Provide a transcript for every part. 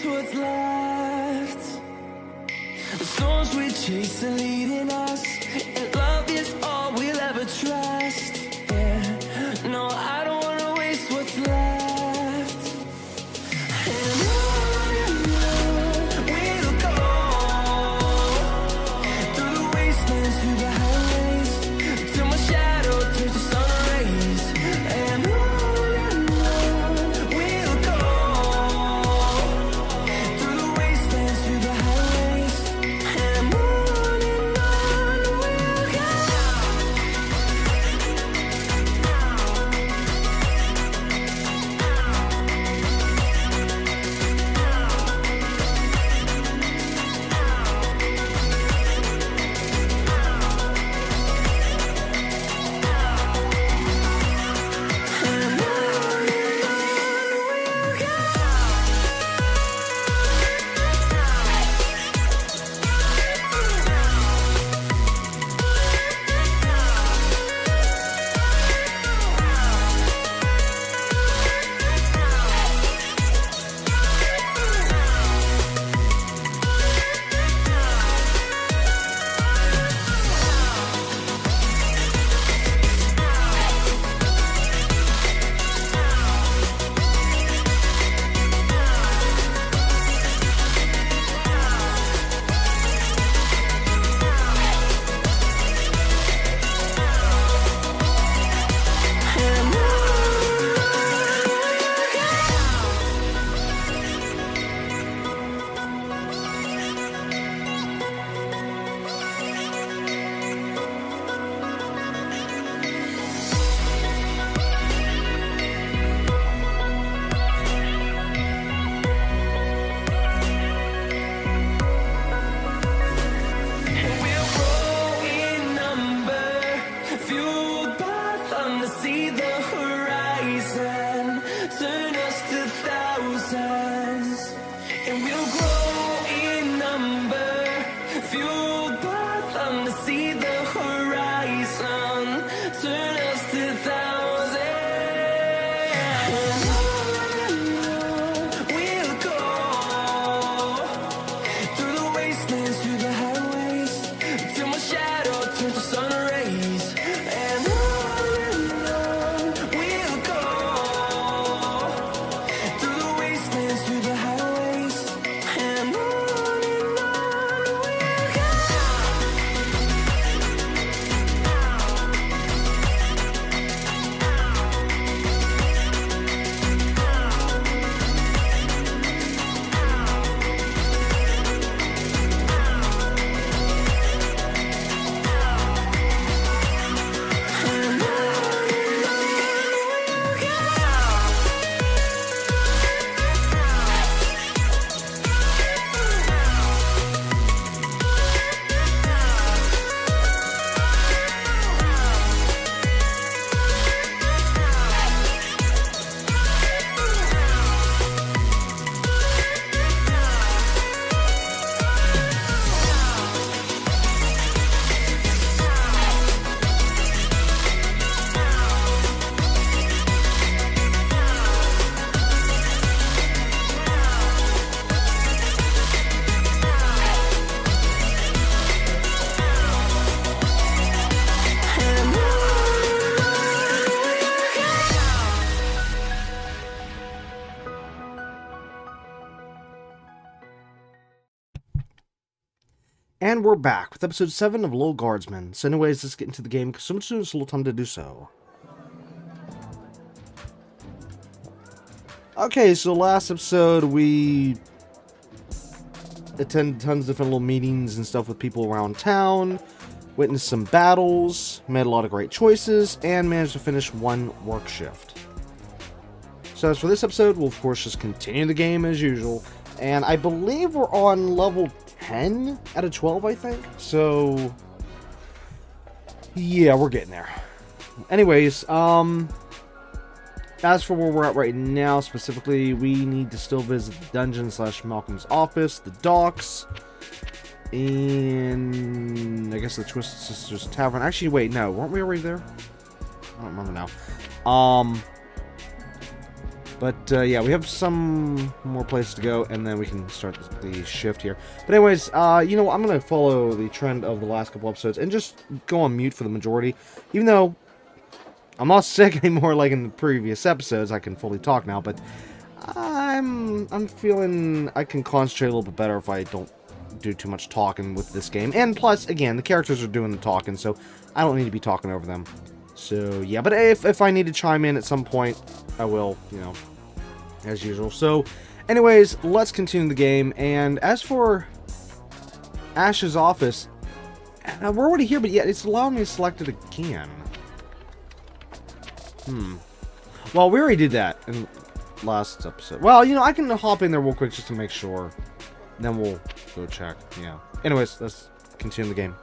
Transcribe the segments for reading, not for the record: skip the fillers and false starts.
waste what's left. The storms we chase are leading us, and love is all we'll ever trust. Yeah, no, I don't wanna waste what's left. And on we'll go, through the wastelands, through the highways, till my shadow turns to sun rays. And on we'll go, through the wastelands, through the highways, and on we'll go. And we're back with episode 7 of Lil Guardsman. So anyways, let's get into the game, because so much soon it's a little time to do so. Okay, so last episode we attended tons of different little meetings and stuff with people around town, witnessed some battles, made a lot of great choices, and managed to finish one work shift. So as for this episode, we'll of course just continue the game as usual, and I believe we're on level 10 out of 12, I think. So yeah, we're getting there. Anyways, as for where we're at right now, specifically, we need to still visit the dungeon / Malcolm's office, the docks, and I guess the Twisted Sisters Tavern. Actually, wait, no, weren't we already there? I don't remember now. But yeah, we have some more places to go, and then we can start the shift here. But anyways, you know, I'm going to follow the trend of the last couple episodes and just go on mute for the majority. Even though I'm not sick anymore like in the previous episodes, I can fully talk now, but I'm feeling I can concentrate a little bit better if I don't do too much talking with this game. And plus, again, the characters are doing the talking, so I don't need to be talking over them. So, yeah, but if I need to chime in at some point, I will, you know, as usual. So, anyways, let's continue the game. And as for Ash's office, we're already here, but yet it's allowing me to select it again. Well, we already did that in last episode. Well, you know, I can hop in there real quick just to make sure. Then we'll go check. Yeah. Anyways, let's continue the game.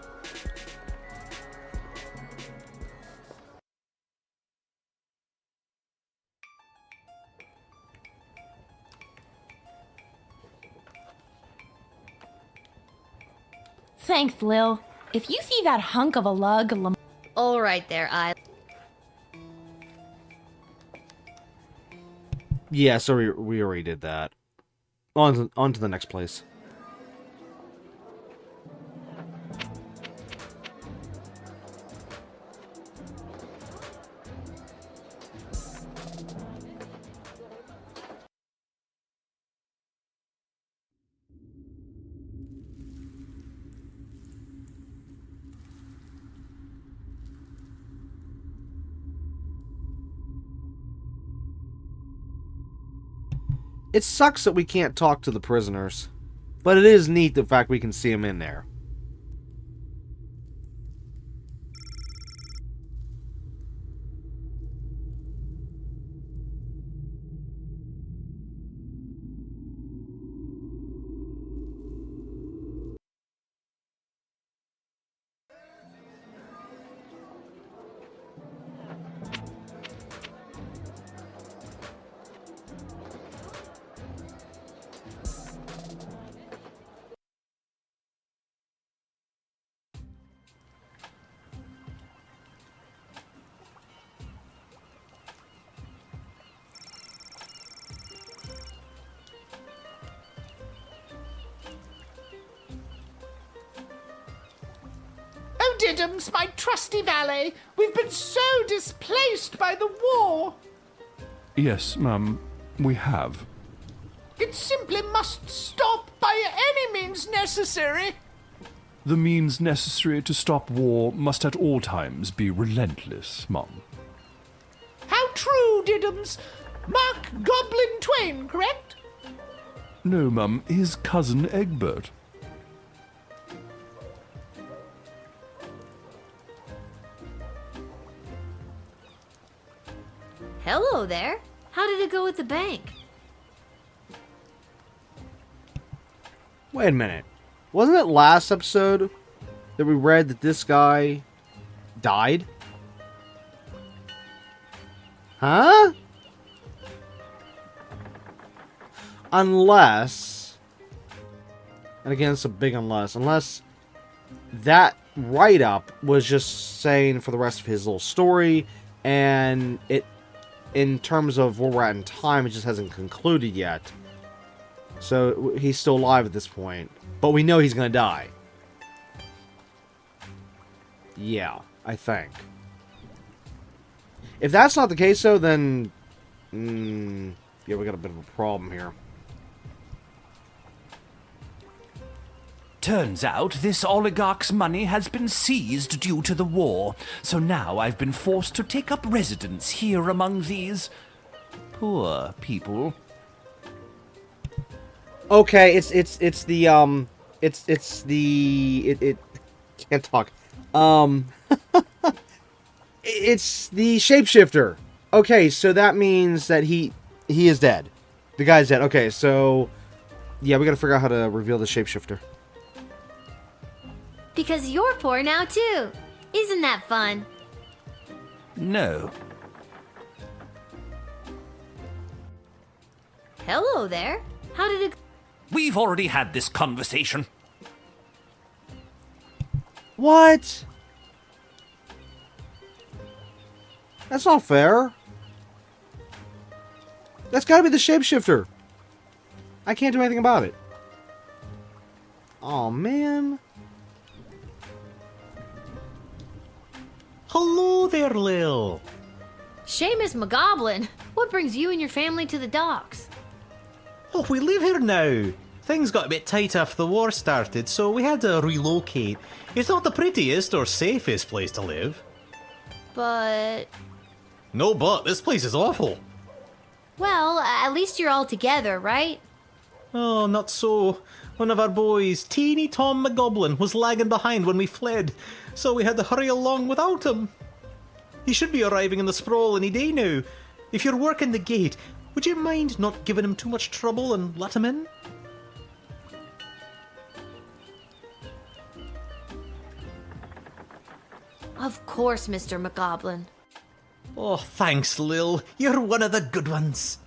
Thanks, Lil. If you see that hunk of a lug, All right there, I. Yeah, so we already did that. On to the next place. It sucks that we can't talk to the prisoners, but it is neat the fact we can see them in there. Oh, Diddums, my trusty valet, we've been so displaced by the war. Yes, ma'am, we have. It simply must stop by any means necessary. The means necessary to stop war must at all times be relentless, ma'am. How true, Diddums. Mark Goblin Twain, correct? No, ma'am, his cousin Egbert. Hello there. How did it go with the bank? Wait a minute. Wasn't it last episode that we read that this guy died? Huh? Unless, and again, it's a big unless that write-up was just saying for the rest of his little story, and it, in terms of where we're at in time, it just hasn't concluded yet. So he's still alive at this point, but we know he's gonna die. Yeah, I think. If that's not the case, though, then yeah, we got a bit of a problem here. Turns out this oligarch's money has been seized due to the war, so now I've been forced to take up residence here among these poor people. Okay, it can't talk. It's the shapeshifter. Okay, so that means that he is dead. The guy's dead. Okay, so yeah, we gotta figure out how to reveal the shapeshifter. Because you're poor now too. Isn't that fun? No. Hello there. How did it... We've already had this conversation. What? That's not fair. That's gotta be the shapeshifter. I can't do anything about it. Oh man. Hello there, Lil. Seamus McGoblin, what brings you and your family to the docks? Oh, we live here now. Things got a bit tight after the war started, so we had to relocate. It's not the prettiest or safest place to live. But... No, but this place is awful. well, at least you're all together, right? Oh, not so. One of our boys, teeny Tom McGoblin, was lagging behind when we fled, so we had to hurry along without him. He should be arriving in the sprawl any day now. If you're working the gate, would you mind not giving him too much trouble and let him in? Of course, Mr. McGoblin. Oh, thanks, Lil. You're one of the good ones.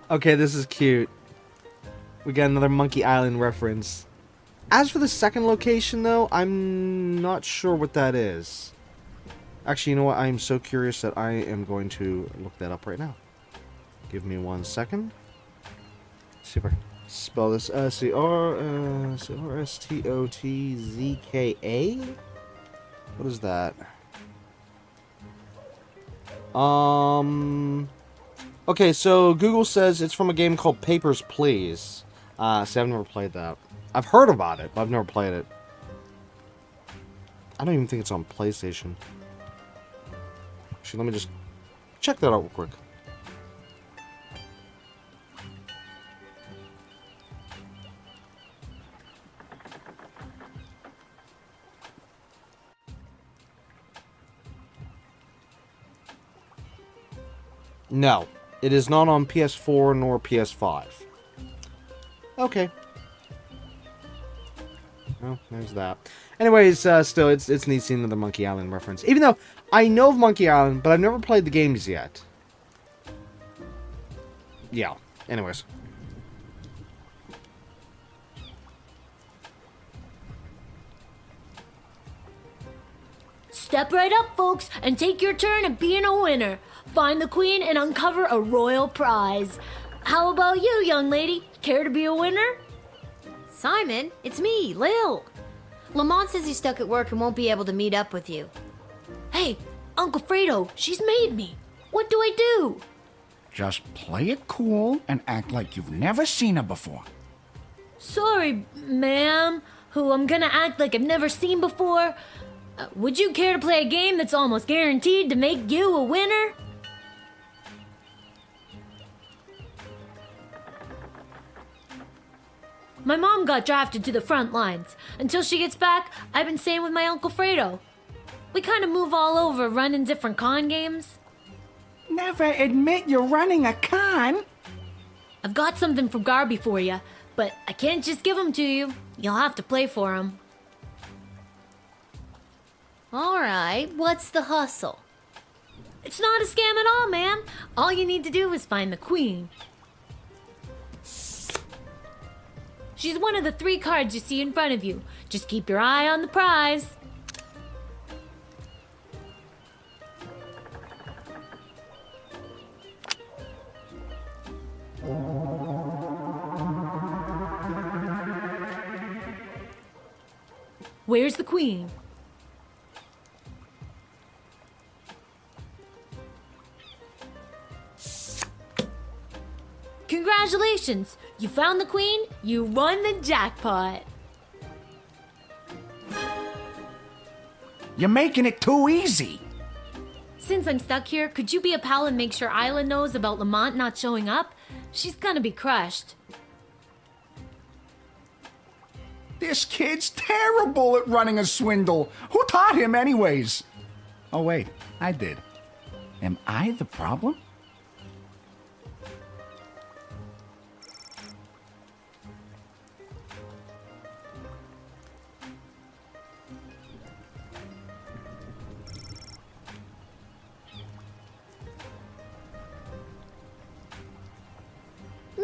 Okay, this is cute. We got another Monkey Island reference. As for the second location, though, I'm not sure what that is. Actually, you know what? I am so curious that I am going to look that up right now. Give me 1 second. Let's see if I can spell this. C-R-S-T-O-T-Z-K-A? What is that? Okay, so Google says it's from a game called Papers, Please. See, I've never played that. I've heard about it, but I've never played it. I don't even think it's on PlayStation. Actually, let me just check that out real quick. No, it is not on PS4 nor PS5. Okay. Well, there's that. Anyways, still, it's neat seeing another Monkey Island reference. Even though I know of Monkey Island, but I've never played the games yet. Yeah. Anyways. Step right up, folks, and take your turn at being a winner. Find the queen and uncover a royal prize. How about you, young lady? Care to be a winner? Simon, it's me, Lil. Lamont says he's stuck at work and won't be able to meet up with you. Hey, Uncle Fredo, she's made me. What do I do? Just play it cool and act like you've never seen her before. Sorry, ma'am, who I'm gonna act like I've never seen before. Would you care to play a game that's almost guaranteed to make you a winner? My mom got drafted to the front lines. Until she gets back, I've been staying with my Uncle Fredo. We kind of move all over running different con games. Never admit you're running a con. I've got something from Garby for you, but I can't just give them to you. You'll have to play for them. All right, what's the hustle? It's not a scam at all, ma'am. All you need to do is find the queen. She's one of the 3 cards you see in front of you. Just keep your eye on the prize. Where's the queen? Congratulations! You found the queen, you won the jackpot. You're making it too easy. Since I'm stuck here, could you be a pal and make sure Isla knows about Lamont not showing up? She's gonna be crushed. This kid's terrible at running a swindle. Who taught him anyways? Oh wait, I did. Am I the problem?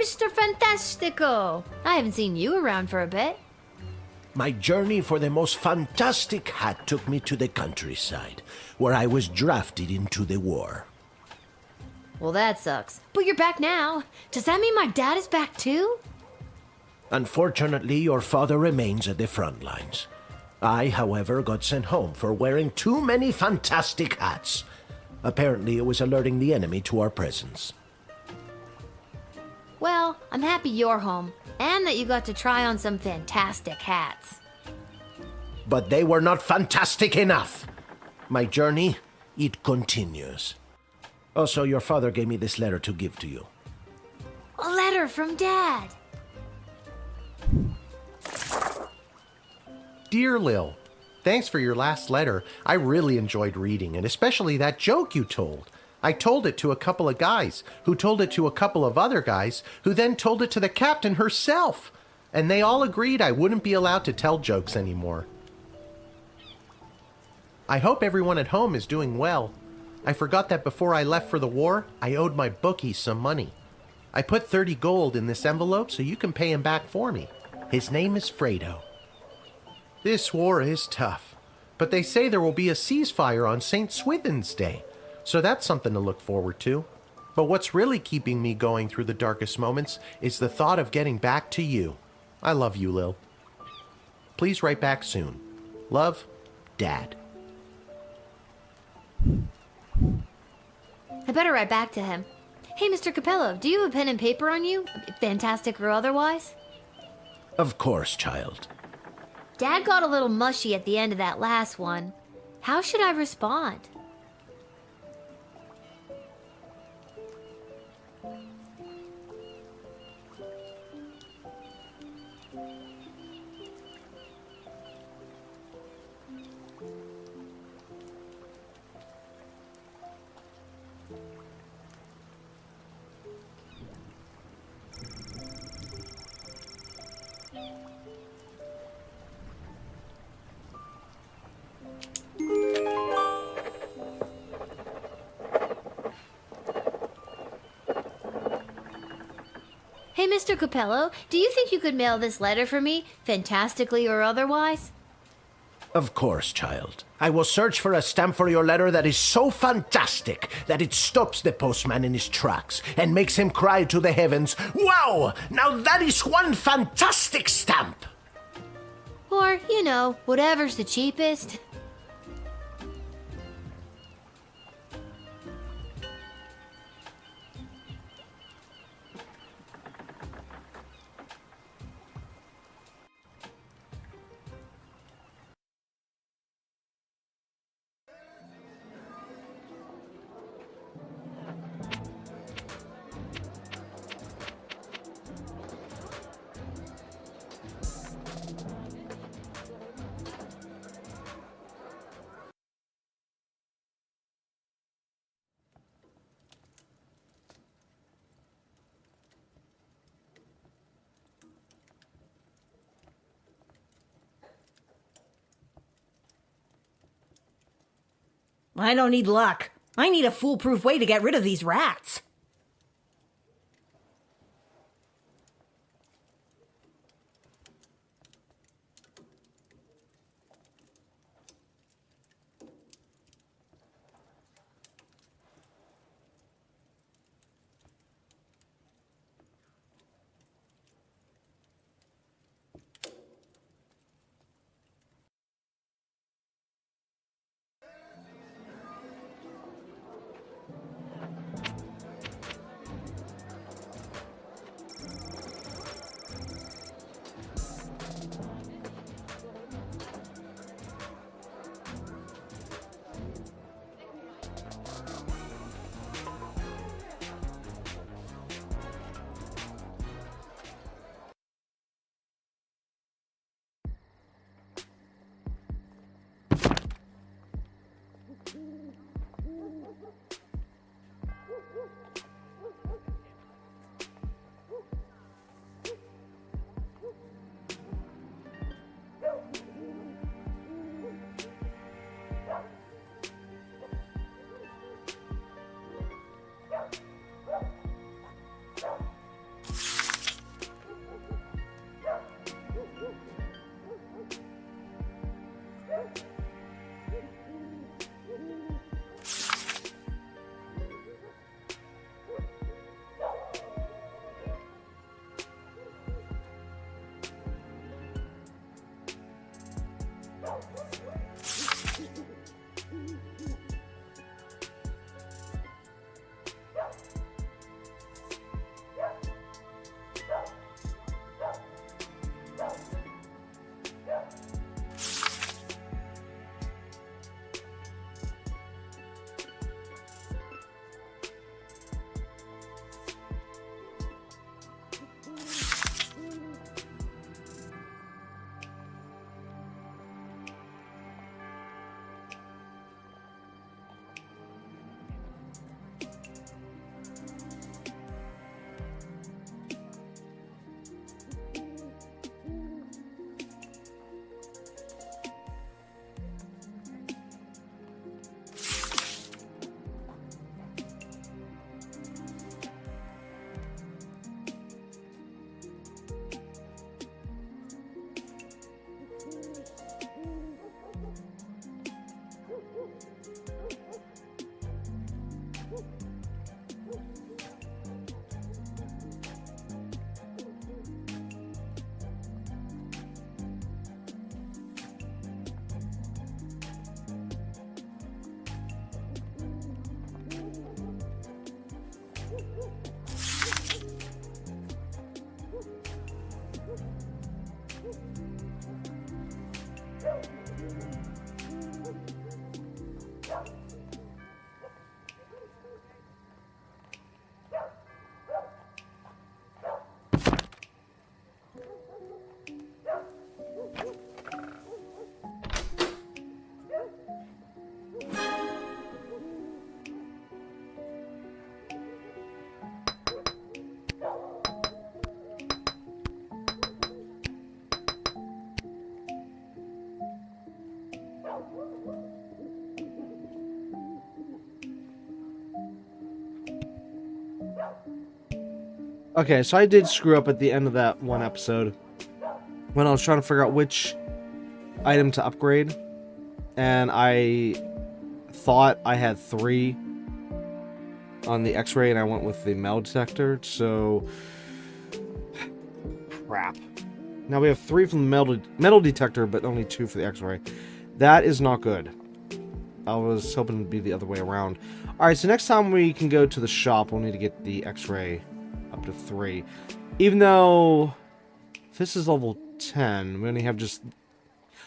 Mr. Fantastico! I haven't seen you around for a bit. My journey for the most fantastic hat took me to the countryside, where I was drafted into the war. Well, that sucks. But you're back now. Does that mean my dad is back too? Unfortunately, your father remains at the front lines. I, however, got sent home for wearing too many fantastic hats. Apparently, it was alerting the enemy to our presence. Well, I'm happy you're home, and that you got to try on some fantastic hats. But they were not fantastic enough. My journey, it continues. Also, your father gave me this letter to give to you. A letter from Dad. Dear Lil, thanks for your last letter. I really enjoyed reading it, especially that joke you told. I told it to a couple of guys, who told it to a couple of other guys, who then told it to the captain herself. And they all agreed I wouldn't be allowed to tell jokes anymore. I hope everyone at home is doing well. I forgot that before I left for the war, I owed my bookie some money. I put 30 gold in this envelope so you can pay him back for me. His name is Fredo. This war is tough, but they say there will be a ceasefire on St. Swithin's Day, so that's something to look forward to. But what's really keeping me going through the darkest moments is the thought of getting back to you. I love you, Lil. Please write back soon. Love, Dad. I better write back to him. Hey, Mr. Capello, do you have a pen and paper on you? Fantastic or otherwise? Of course, child. Dad got a little mushy at the end of that last one. How should I respond? Hey, Mr. Capello, do you think you could mail this letter for me, fantastically or otherwise? Of course, child. I will search for a stamp for your letter that is so fantastic that it stops the postman in his tracks and makes him cry to the heavens, "Wow! Now that is one fantastic stamp!" Or, whatever's the cheapest. I don't need luck. I need a foolproof way to get rid of these rats. Okay, so I did screw up at the end of that one episode when I was trying to figure out which item to upgrade, and I thought I had 3 on the X-ray, and I went with the metal detector, so crap. Now we have 3 from the metal detector, but only 2 for the X-ray. That is not good. I was hoping it would be the other way around. Alright, so next time we can go to the shop, we'll need to get the X-ray up to 3. Even though this is level 10, we only have just...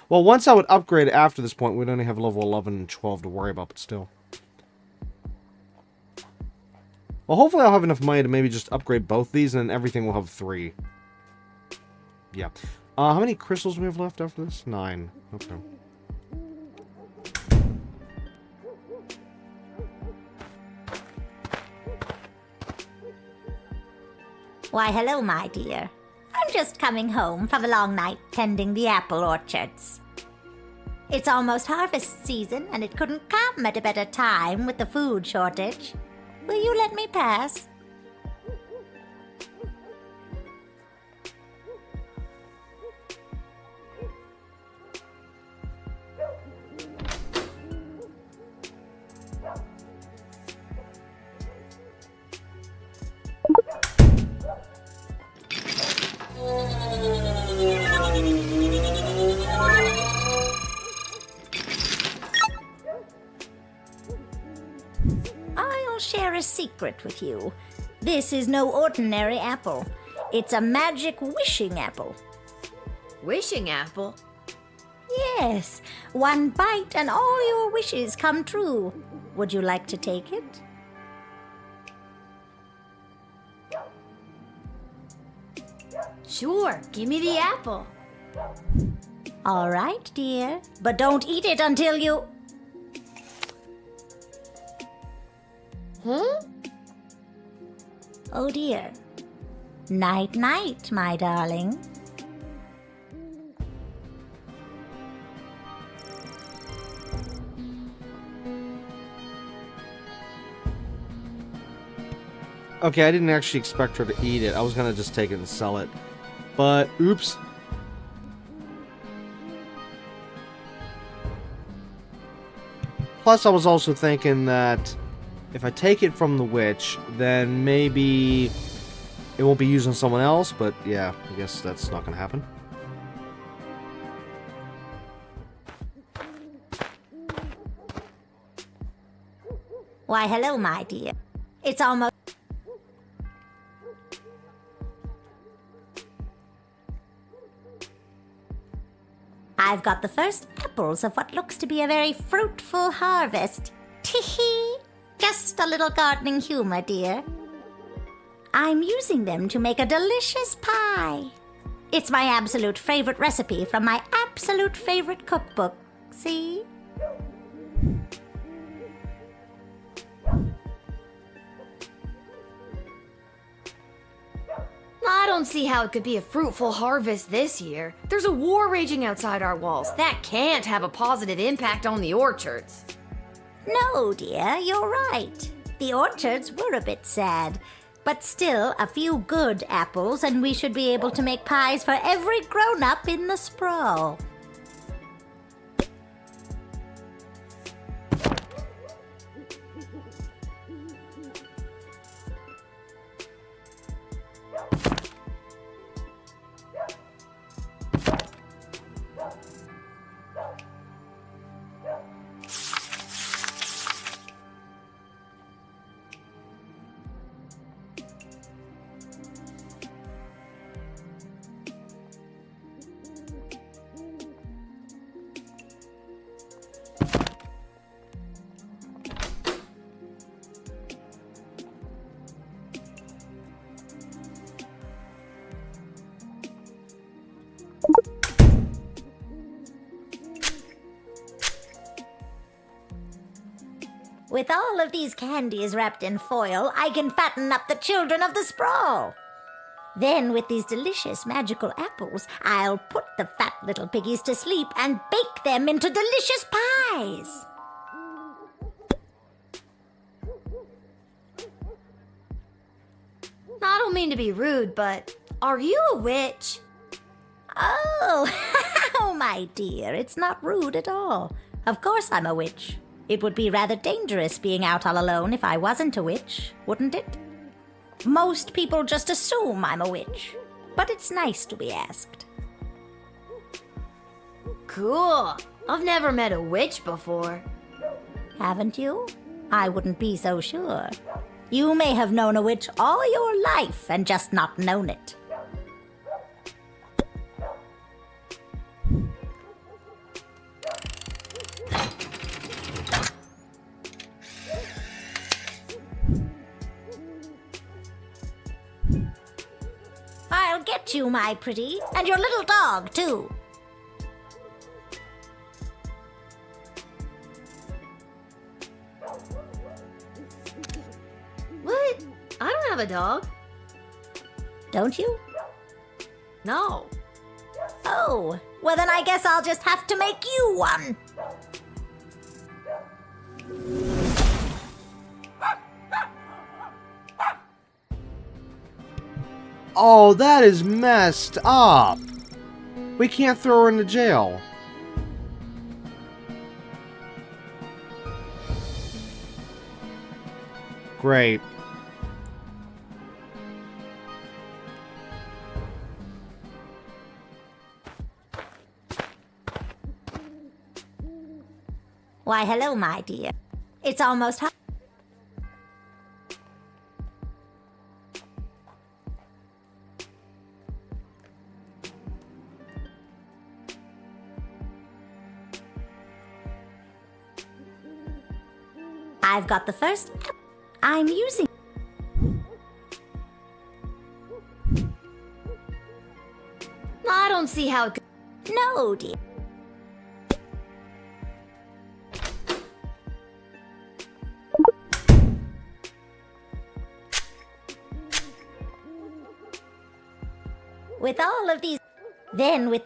Well, once I would upgrade after this point, we'd only have level 11 and 12 to worry about, but still. Well, hopefully I'll have enough money to maybe just upgrade both these, and then everything will have 3. Yeah. How many crystals do we have left after this? 9. Okay. Why, hello, my dear. I'm just coming home from a long night tending the apple orchards. It's almost harvest season, and it couldn't come at a better time with the food shortage. Will you let me pass? I'll share a secret with you. This is no ordinary apple. It's a magic wishing apple. Wishing apple? Yes, one bite and all your wishes come true. Would you like to take it? Sure, give me the apple. All right, dear. But don't eat it until you... Huh? Oh dear. Night-night, my darling. Okay, I didn't actually expect her to eat it. I was gonna just take it and sell it. But, oops. Plus, I was also thinking that if I take it from the witch, then maybe it won't be used on someone else, but yeah, I guess that's not gonna happen. Why, hello, my dear. It's almost... I've got the first apples of what looks to be a very fruitful harvest. Tee-hee! Just a little gardening humor, dear. I'm using them to make a delicious pie. It's my absolute favorite recipe from my absolute favorite cookbook. See? I don't see how it could be a fruitful harvest this year. There's a war raging outside our walls. That can't have a positive impact on the orchards. No, dear, you're right. The orchards were a bit sad. But still, a few good apples, and we should be able to make pies for every grown-up in the sprawl. With all of these candies wrapped in foil, I can fatten up the children of the sprawl. Then, with these delicious magical apples, I'll put the fat little piggies to sleep and bake them into delicious pies. I don't mean to be rude, but are you a witch? Oh, oh, my dear, it's not rude at all. Of course I'm a witch. It would be rather dangerous being out all alone if I wasn't a witch, wouldn't it? Most people just assume I'm a witch, but it's nice to be asked. Cool. I've never met a witch before. Haven't you? I wouldn't be so sure. You may have known a witch all your life and just not known it. I'll get you, my pretty, and your little dog, too. What? I don't have a dog. Don't you? No. Oh, well then I guess I'll just have to make you one. Oh, that is messed up. We can't throw her into jail. Great. Why, hello, my dear. It's almost I've got the first. I'm using. I don't see how it could. No, dear. With all of these. Then with.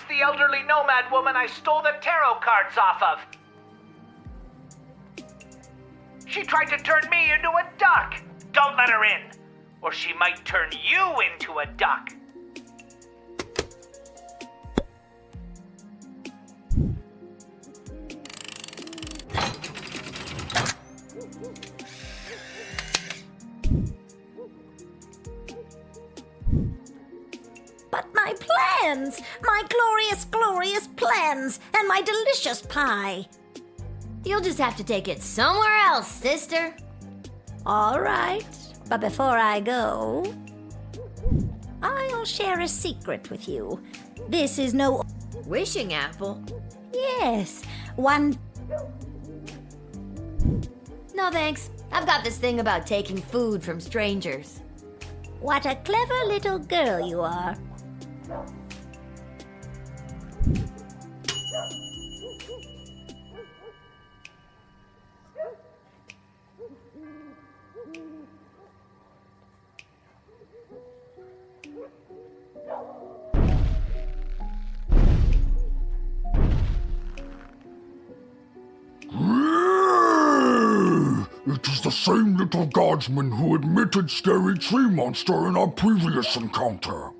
The elderly nomad woman I stole the tarot cards off of. She tried to turn me into a duck. Don't let her in, or she might turn you into a duck. But my plans! My glorious, glorious plans! And my delicious pie! You'll just have to take it somewhere else, sister. All right, but before I go, I'll share a secret with you. This is no wishing apple. Yes, one. No thanks. I've got this thing about taking food from strangers. What a clever little girl you are. It is the same Little Guardsman who admitted Scary Tree Monster in our previous encounter.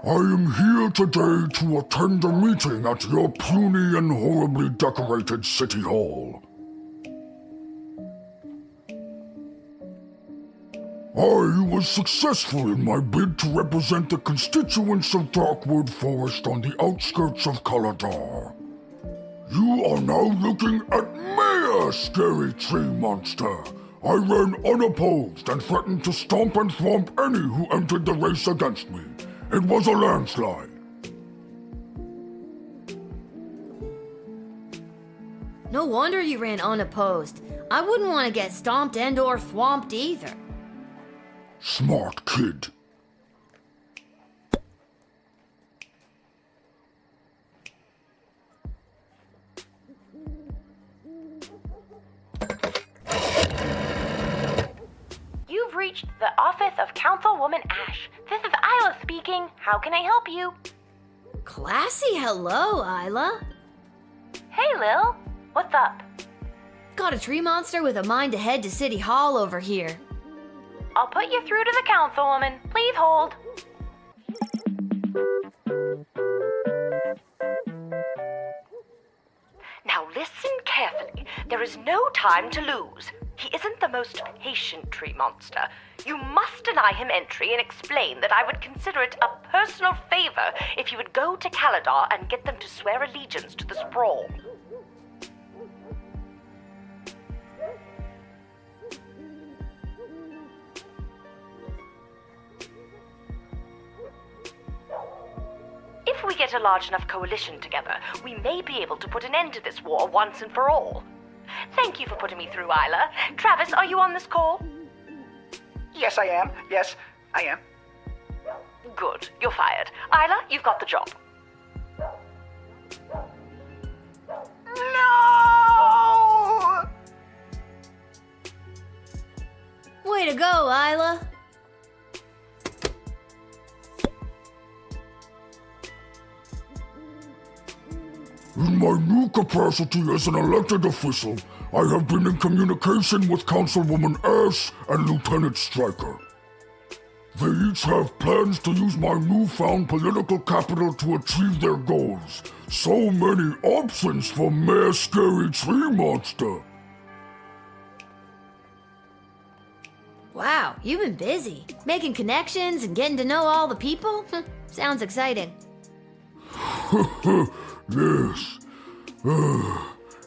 I am here today to attend a meeting at your puny and horribly decorated City Hall. I was successful in my bid to represent the constituents of Darkwood Forest on the outskirts of Caladar. You are now looking at me, Scary Tree Monster. I ran unopposed and threatened to stomp and thwomp any who entered the race against me. It was a landslide. No wonder you ran unopposed. I wouldn't want to get stomped and or thwomped either. Smart kid. You've reached the office of Councilwoman Ash. This is Isla speaking. How can I help you? Classy hello, Isla. Hey, Lil. What's up? Got a tree monster with a mind to head to City Hall over here. I'll put you through to the councilwoman. Please hold. Now listen carefully. There is no time to lose. He isn't the most patient tree monster. You must deny him entry and explain that I would consider it a personal favor if you would go to Caladar and get them to swear allegiance to the sprawl. If we get a large enough coalition together, we may be able to put an end to this war once and for all. Thank you for putting me through, Isla. Travis, are you on this call? Yes, I am. Yes, I am. Good. You're fired. Isla, you've got the job. No! Way to go, Isla. In my new capacity as an elected official, I have been in communication with Councilwoman Ash and Lieutenant Stryker. They each have plans to use my newfound political capital to achieve their goals. So many options for Mayor Scary Tree Monster. Wow, you've been busy. Making connections and getting to know all the people? Sounds exciting. Yes.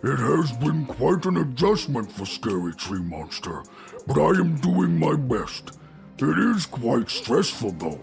It has been quite an adjustment for Scary Tree Monster, but I am doing my best. It is quite stressful, though.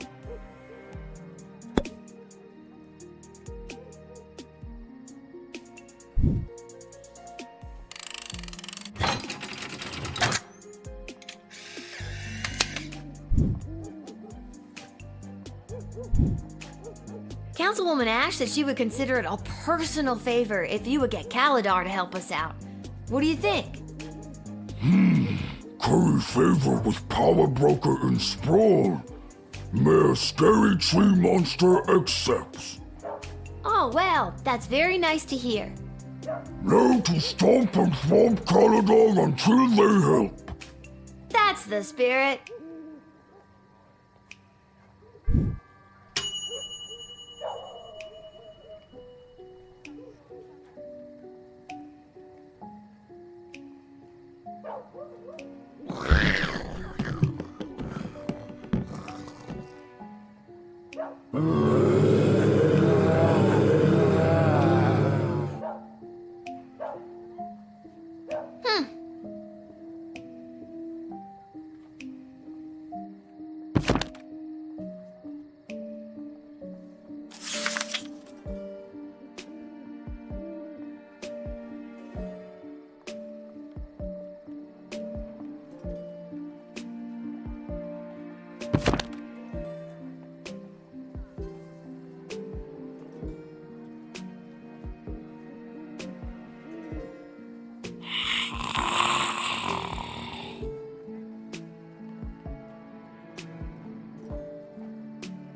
Councilwoman Ash said she would consider it a personal favor if you would get Caladar to help us out. What do you think? Curry favor with Power Broker and Sprawl. Mayor Scary Tree Monster accepts. Oh, well, that's very nice to hear. Now to stomp and thwomp Caladar until they help. That's the spirit.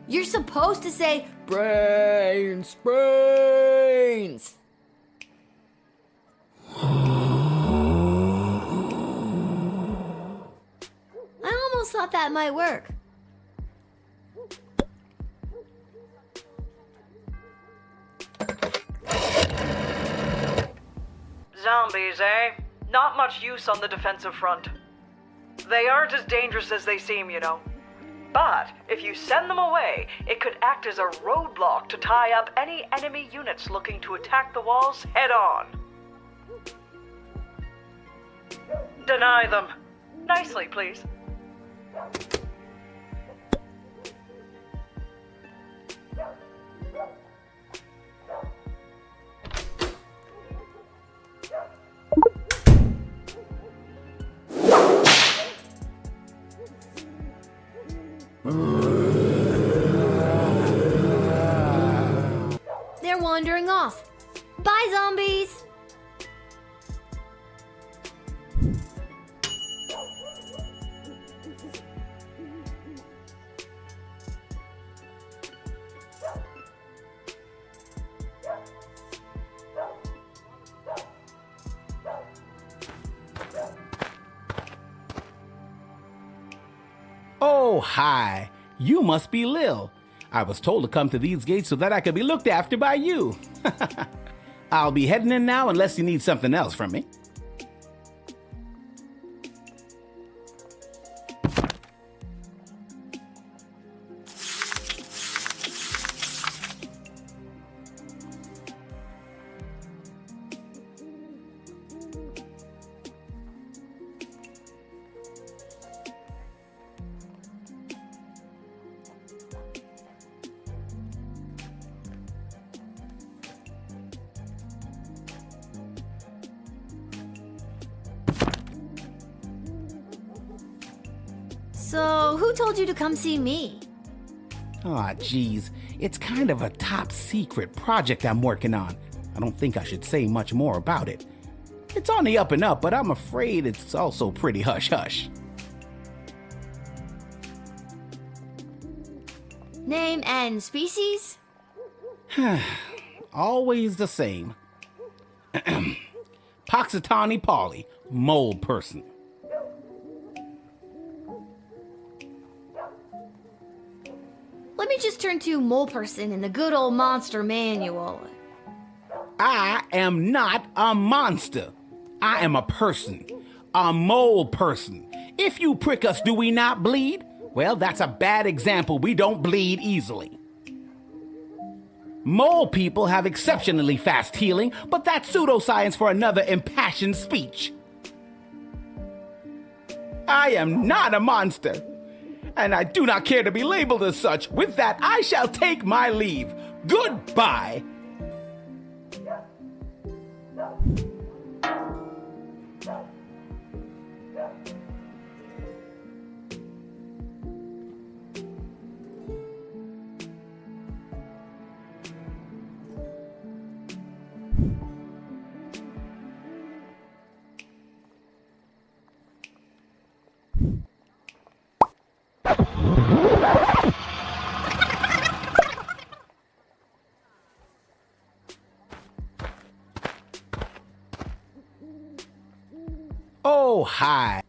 You're supposed to say, brains, brains. thought that might work. Zombies, eh? Not much use on the defensive front. They aren't as dangerous as they seem, you know. But if you send them away, it could act as a roadblock to tie up any enemy units looking to attack the walls head-on. Deny them. Nicely, please. They're wandering off. Bye, zombies! Oh, hi. You must be Lil. I was told to come to these gates so that I could be looked after by you. I'll be heading in now unless you need something else from me. So, who told you to come see me? Aw, geez. It's kind of a top secret project I'm working on. I don't think I should say much more about it. It's on the up and up, but I'm afraid it's also pretty hush-hush. Name and species? Always the same. Poxitani Polly, mole person. Let me just turn to mole person in the good old monster manual. I am not a monster. I am a person. A mole person. If you prick us, do we not bleed? Well, that's a bad example. We don't bleed easily. Mole people have exceptionally fast healing, but that's pseudoscience for another impassioned speech. I am not a monster, and I do not care to be labeled as such. With that, I shall take my leave. Goodbye. Oh, hi.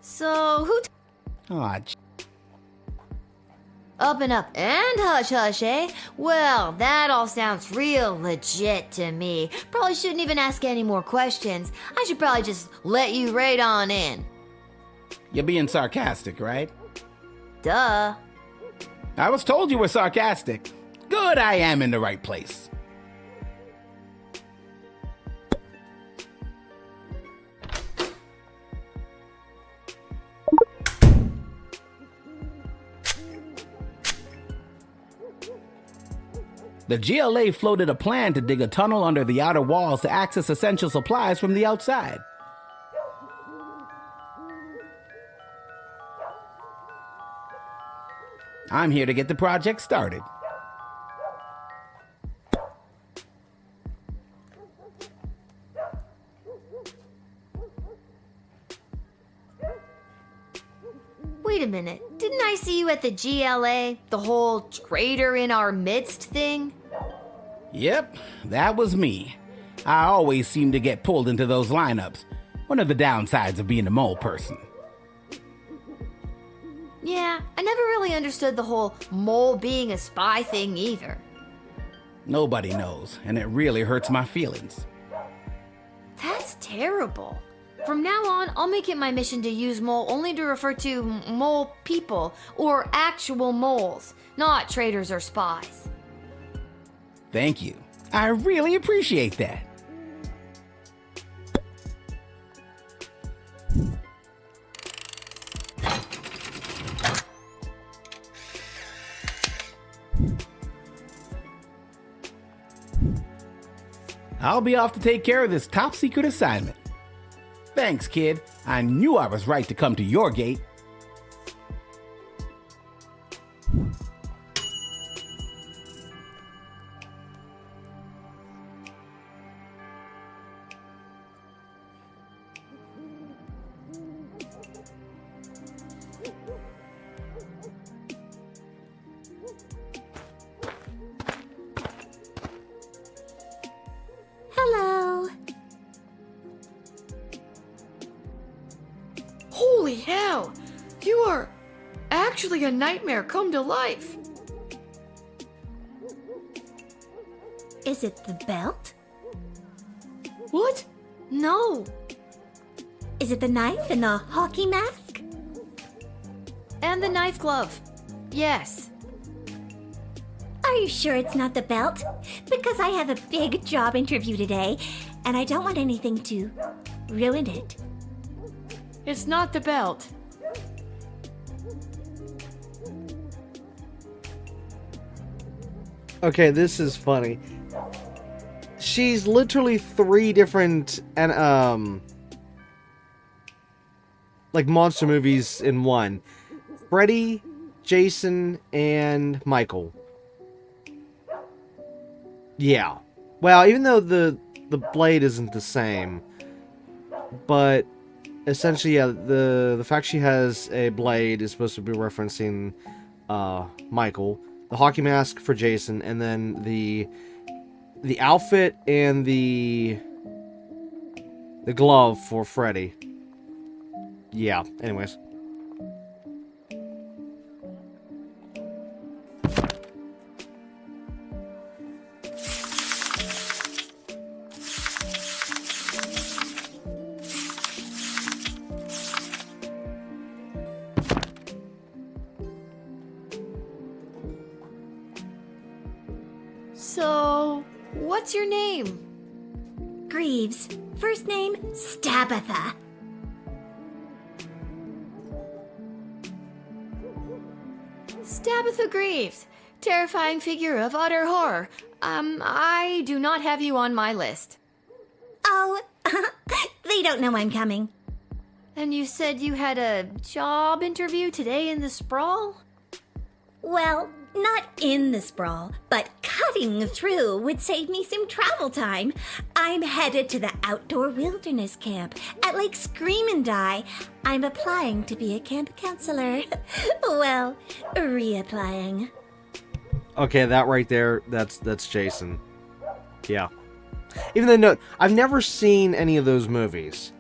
So, who Aw, Up and up and hush hush, eh? Well, that all sounds real legit to me. Probably shouldn't even ask any more questions. I should probably just let you right on in. You're being sarcastic, right? Duh. I was told you were sarcastic. Good, I am in the right place. The GLA floated a plan to dig a tunnel under the outer walls to access essential supplies from the outside. I'm here to get the project started. Wait a minute. Didn't I see you at the GLA? The whole traitor in our midst thing? Yep, that was me. I always seem to get pulled into those lineups. One of the downsides of being a mole person. Yeah, I never really understood the whole mole being a spy thing either. Nobody knows, and it really hurts my feelings. That's terrible. From now on, I'll make it my mission to use mole only to refer to mole people, or actual moles, not traitors or spies. Thank you. I really appreciate that. I'll be off to take care of this top secret assignment. Thanks, kid. I knew I was right to come to your gate. Hello. Holy hell! You are actually a nightmare come to life. Is it the belt? What? No. Is it the knife and the hockey mask? And the knife glove. Yes. Are you sure it's not the belt? Because I have a big job interview today, and I don't want anything to ruin it. It's not the belt. Okay, this is funny. She's literally 3 different like monster movies in one. Freddy, Jason, and Michael. Yeah. Well, even though the blade isn't the same, but essentially, yeah, the fact she has a blade is supposed to be referencing Michael, the hockey mask for Jason, and then the outfit and the glove for Freddy. Yeah, anyways. So, what's your name? Greaves. First name, Stabatha. Stabatha Greaves. Terrifying figure of utter horror. I do not have you on my list. Oh, they don't know I'm coming. And you said you had a job interview today in the sprawl? Well, not in the sprawl, but cutting through would save me some travel time. I'm headed to the outdoor wilderness camp at Lake Scream and Die. I'm applying to be a camp counselor. Well, reapplying. Okay, that right there, that's Jason. Yeah. Even though, no, I've never seen any of those movies.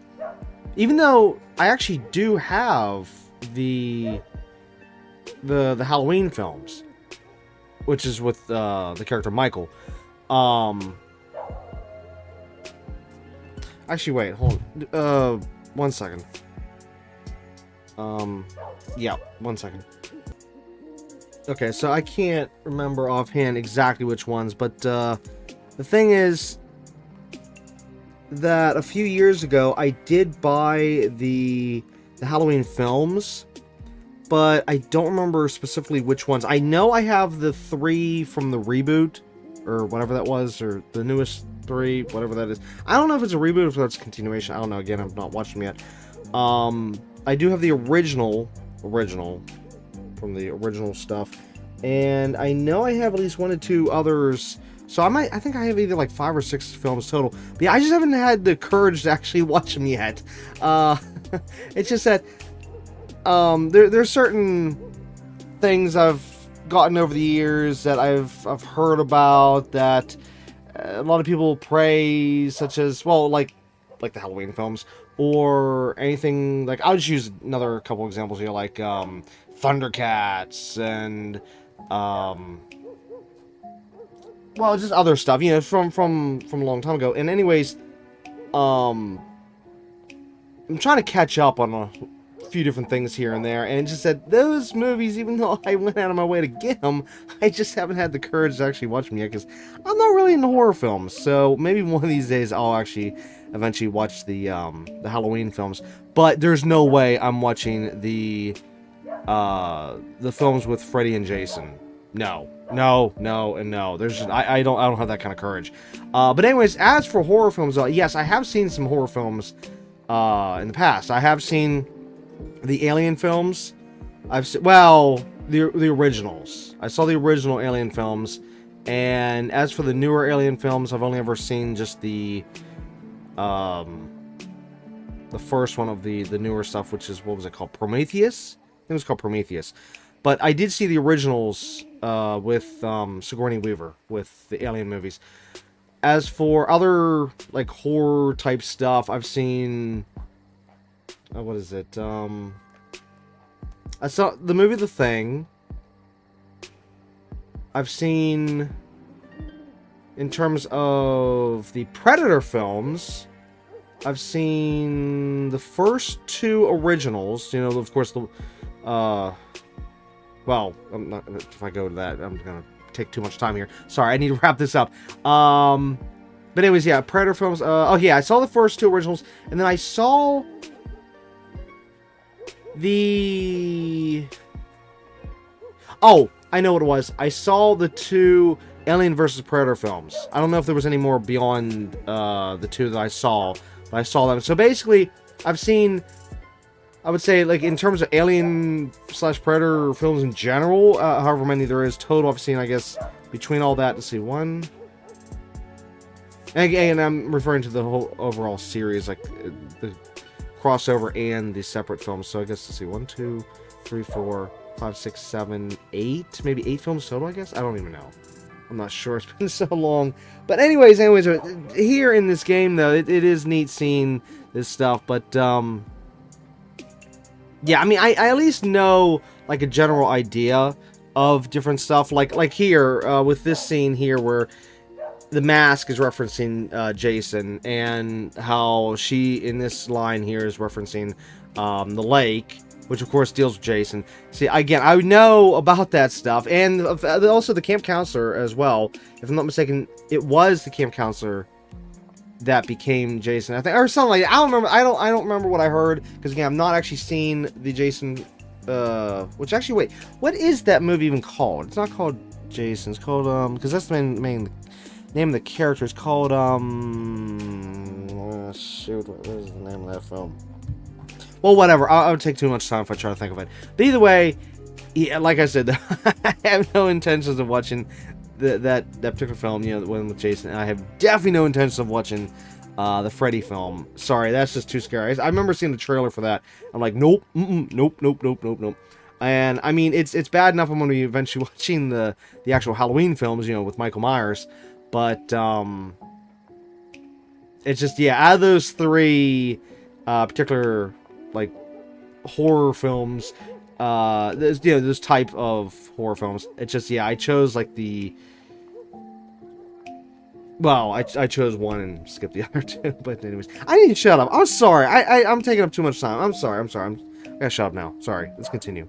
Even though I actually do have the Halloween films, which is with the character Michael. Actually, wait, hold on. 1 second. Yeah, 1 second. Okay, so I can't remember offhand exactly which ones, but the thing is that a few years ago I did buy the Halloween films, but I don't remember specifically which ones. I know I have the 3 from the reboot, or whatever that was, or the newest 3, whatever that is. I don't know if it's a reboot or if it's a continuation. I don't know. Again, I've not watched them yet. I do have the original from the original stuff, and I know I have at least 1 or 2 others. So I think I have either like 5 or 6 films total. But yeah, I just haven't had the courage to actually watch them yet. It's just that there's certain things I've gotten over the years that I've heard about that a lot of people praise, such as, well, like the Halloween films, or anything like, I'll just use another couple examples here, like Thundercats and well, just other stuff, you know, from a long time ago. And anyways, I'm trying to catch up on a few different things here and there, and it just that those movies, even though I went out of my way to get them, I just haven't had the courage to actually watch them yet, because I'm not really into horror films. So maybe one of these days I'll actually eventually watch the Halloween films. But there's no way I'm watching the films with Freddy and Jason. No, and no. There's just, I don't have that kind of courage. But anyways, as for horror films, yes, I have seen some horror films in the past. I have seen the Alien films. I've seen, well, the originals. I saw the original Alien films, and as for the newer Alien films, I've only ever seen just the first one of the newer stuff, which is, what was it called? Prometheus? I think it was called Prometheus. But I did see the originals with Sigourney Weaver, with the Alien movies. As for other, like, horror type stuff, I've seen, what is it? I saw the movie The Thing. I've seen, in terms of the Predator films, I've seen the first two originals. You know, of course, the well, I'm not, if I go to that, I'm gonna take too much time here. Sorry, I need to wrap this up. But anyways, yeah, Predator films. Oh yeah, I saw the first two originals, and then I saw the... Oh, I know what it was. I saw the two Alien vs. Predator films. I don't know if there was any more beyond the two that I saw, but I saw them. So basically, I've seen, I would say, like, in terms of Alien/Predator films in general, however many there is total, I've seen, I guess, between all that, let's see, one... And again, I'm referring to the whole overall series, like, the crossover and the separate films. So I guess, let's see, 1, 2, 3, 4, 5, 6, 7, 8, maybe 8 films total, I guess? I don't even know. I'm not sure. It's been so long. But anyways, here in this game, though, it is neat seeing this stuff. But, yeah, I mean, I at least know, like, a general idea of different stuff. Like here, with this scene here where the mask is referencing Jason, and how she, in this line here, is referencing the lake, which of course deals with Jason. See, again, I know about that stuff, and also the camp counselor as well. If I'm not mistaken, it was the camp counselor that became Jason, I think, or something like that. I don't remember. I don't remember what I heard, because again, I'm not actually seeing the Jason. Which actually, wait, what is that movie even called? It's not called Jason. It's called because that's the main name of the character. Is called shoot, what is the name of that film? Well, whatever. I would take too much time if I try to think of it. But either way, yeah, like I said, I have no intentions of watching that particular film. You know, the one with Jason. And I have definitely no intentions of watching the Freddy film. Sorry, that's just too scary. I remember seeing the trailer for that. I'm like, nope, nope. And I mean, it's bad enough I'm going to be eventually watching the actual Halloween films, you know, with Michael Myers. But it's just, yeah, out of those three particular, like, horror films, this type of horror films, it's just, yeah, I chose, like, I chose one and skipped the other two. But anyways, I need to shut up. I'm sorry. I'm taking up too much time. I'm sorry. I gotta shut up now. Sorry. Let's continue.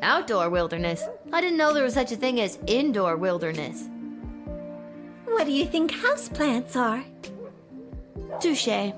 Outdoor wilderness? I didn't know there was such a thing as indoor wilderness. What do you think houseplants are? Touché.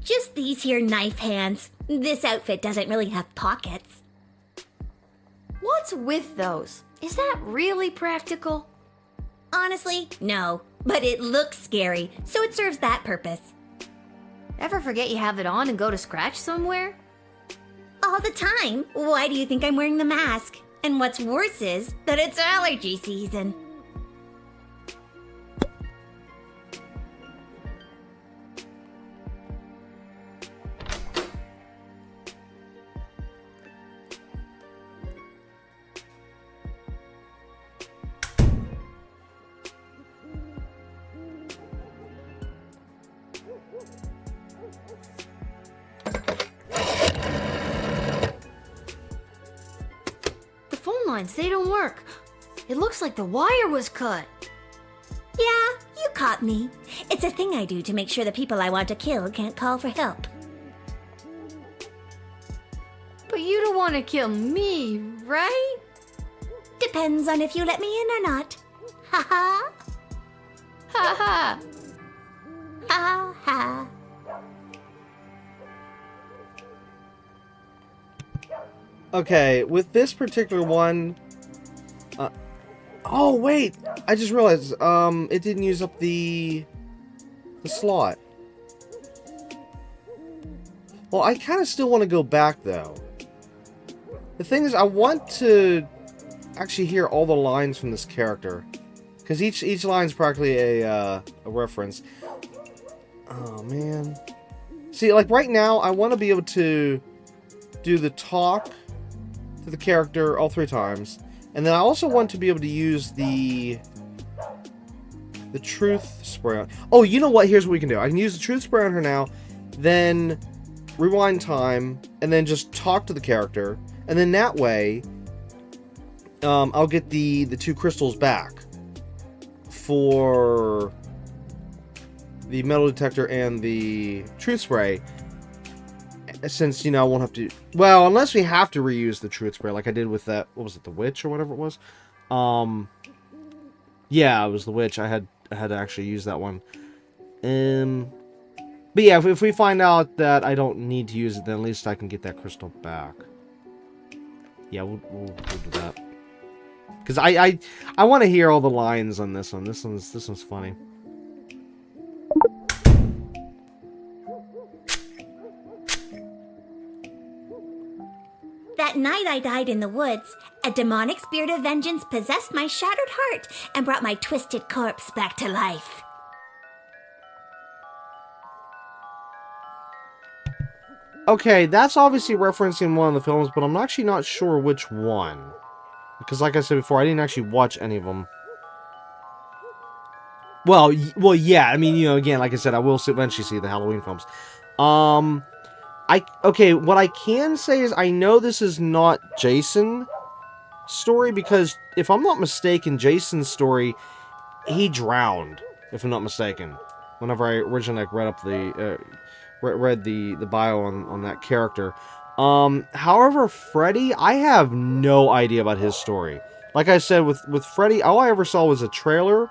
Just these here knife hands. This outfit doesn't really have pockets. What's with those? Is that really practical? Honestly, no. But it looks scary, so it serves that purpose. Ever forget you have it on and go to scratch somewhere? All the time. Why do you think I'm wearing the mask? And what's worse is that it's allergy season. They don't work. It looks like the wire was cut. Yeah, you caught me. It's a thing I do to make sure the people I want to kill can't call for help. But you don't want to kill me, right? Depends on if you let me in or not. Ha ha. Ha ha. Ha ha. Okay, with this particular one... oh, wait! I just realized, it didn't use up the slot. Well, I kind of still want to go back, though. The thing is, I want to actually hear all the lines from this character. Because each line's practically a reference. Oh, man. See, like, right now, I want to be able to do the talk to the character all 3 times, and then I also want to be able to use the truth spray on. Oh, you know what? Here's what we can do. I can use the truth spray on her now, then rewind time, and then just talk to the character, and then that way, I'll get the 2 crystals back for the metal detector and the truth spray. Since, you know, I won't have to... Well, unless we have to reuse the truth spray, like I did with that... What was it? The witch or whatever it was? Yeah, it was the witch. I had to actually use that one. But yeah, if we find out that I don't need to use it, then at least I can get that crystal back. Yeah, we'll do that. Because I want to hear all the lines on this one. This one's funny. That night I died in the woods, a demonic spirit of vengeance possessed my shattered heart and brought my twisted corpse back to life. Okay, that's obviously referencing one of the films, but I'm actually not sure which one. Because like I said before, I didn't actually watch any of them. Well, yeah, I mean, you know, again, like I said, I will eventually see the Halloween films. Okay, what I can say is I know this is not Jason's story, because if I'm not mistaken, Jason's story, he drowned, if I'm not mistaken. Whenever I originally read up the bio on that character. However, Freddy, I have no idea about his story. Like I said, with Freddy, all I ever saw was a trailer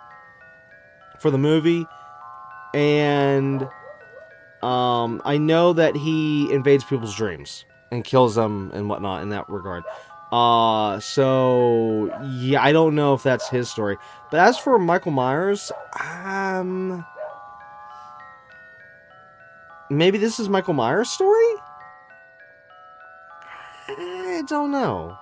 for the movie, and I know that he invades people's dreams and kills them and whatnot in that regard. So yeah, I don't know if that's his story. But as for Michael Myers, maybe this is Michael Myers' story? I don't know.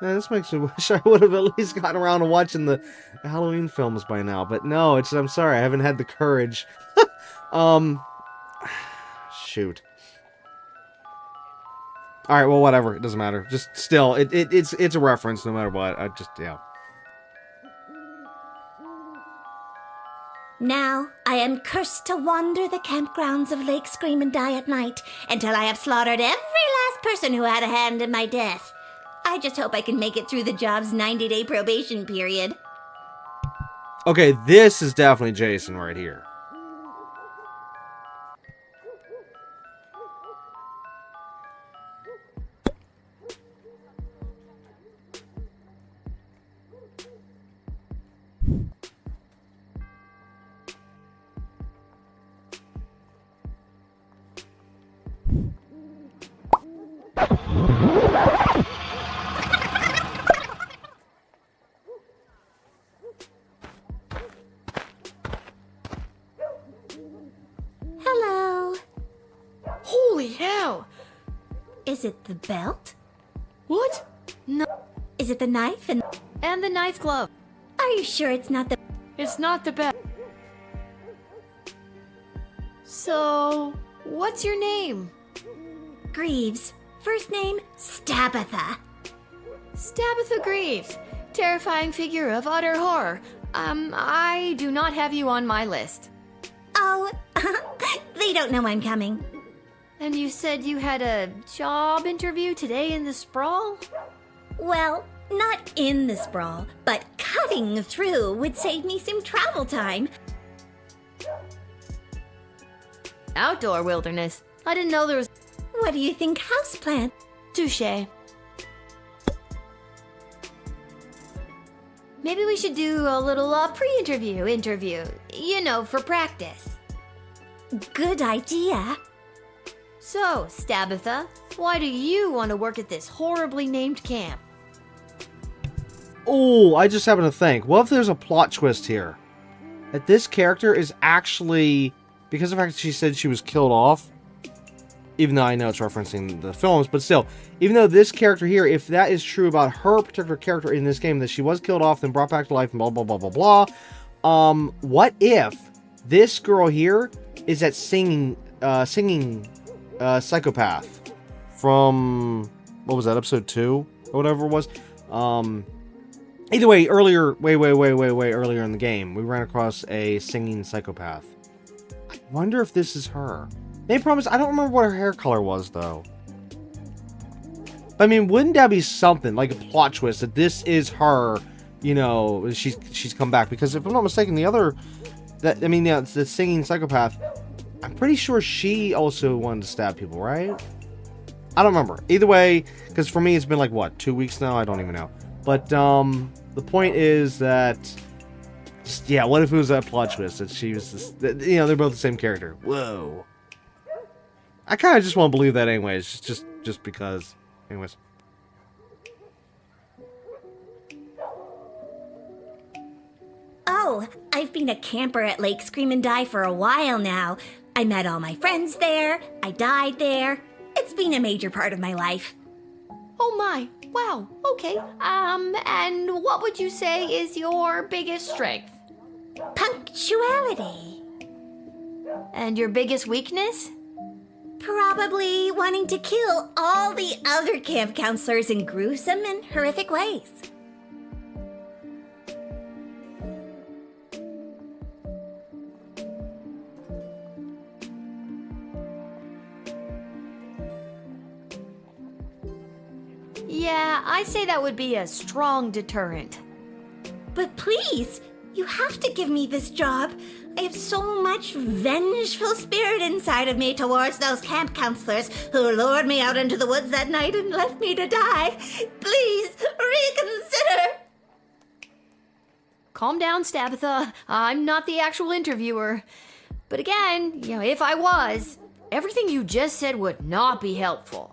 Man, this makes me wish I would have at least gotten around to watching the Halloween films by now. But no, I'm sorry, I haven't had the courage. Shoot. Alright, well, whatever. It doesn't matter. Just still, it's a reference no matter what. Yeah. Now, I am cursed to wander the campgrounds of Lake Scream and Die at night until I have slaughtered every last person who had a hand in my death. I just hope I can make it through the job's 90-day probation period. Okay, this is definitely Jason right here. Hello. Is it the belt? What? No. Is it the knife and the knife glove. Are you sure it's not the... It's not the belt. So, what's your name? Greaves. First name, Stabitha. Stabitha Greaves. Terrifying figure of utter horror. I do not have you on my list. Oh, they don't know I'm coming. And you said you had a job interview today in the sprawl? Well, not in the sprawl, but cutting through would save me some travel time. Outdoor wilderness. I didn't know there was... What do you think, houseplant? Touché. Maybe we should do a little pre-interview interview. You know, for practice. Good idea. So, Stabitha, why do you want to work at this horribly named camp? Oh, I just happened to think. What if there's a plot twist here? That this character is actually... Because of the fact that she said she was killed off, even though I know it's referencing the films, but still, even though this character here, if that is true about her particular character in this game, that she was killed off, then brought back to life, and blah, blah, blah, blah, blah, what if this girl here is that singing psychopath from, what was that, episode 2? Or whatever it was? Either way, earlier, way earlier in the game, we ran across a singing psychopath. I wonder if this is her. They promise. I don't remember what her hair color was, though. I mean, wouldn't that be something like a plot twist that this is her? You know, she's come back, because if I'm not mistaken, the singing psychopath, I'm pretty sure she also wanted to stab people, right? I don't remember. Either way, because for me it's been like what, 2 weeks now. I don't even know. But the point is that. Yeah, what if it was that plot twist that she was they're both the same character? Whoa. I kind of just want to believe that anyways, just because. Anyways. Oh, I've been a camper at Lake Scream and Die for a while now. I met all my friends there. I died there. It's been a major part of my life. Oh my, wow, okay. And what would you say is your biggest strength? Punctuality. And your biggest weakness? Probably wanting to kill all the other camp counselors in gruesome and horrific ways. Yeah, I say that would be a strong deterrent. But please, you have to give me this job. I have so much vengeful spirit inside of me towards those camp counselors who lured me out into the woods that night and left me to die. Please, reconsider. Calm down, Stabitha. I'm not the actual interviewer. But again, if I was, everything you just said would not be helpful.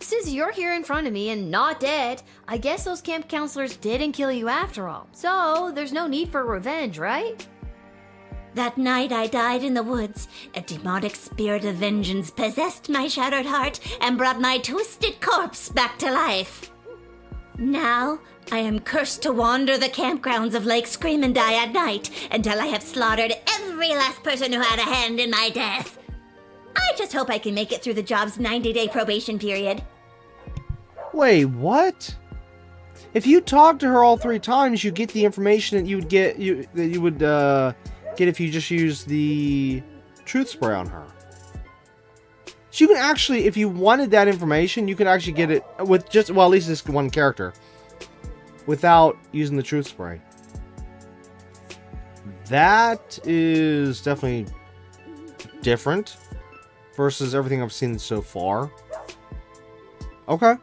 Since you're here in front of me and not dead, I guess those camp counselors didn't kill you after all. So, there's no need for revenge, right? That night I died in the woods. A demonic spirit of vengeance possessed my shattered heart and brought my twisted corpse back to life. Now, I am cursed to wander the campgrounds of Lake Scream and Die at night until I have slaughtered every last person who had a hand in my death. I just hope I can make it through the job's 90-day probation period. Wait, what? If you talk to her all 3 times, you get the information that you would get if you just use the truth spray on her. So you can actually, if you wanted that information, you could actually get it with at least this one character, without using the truth spray. That is definitely different versus everything I've seen so far. Okay.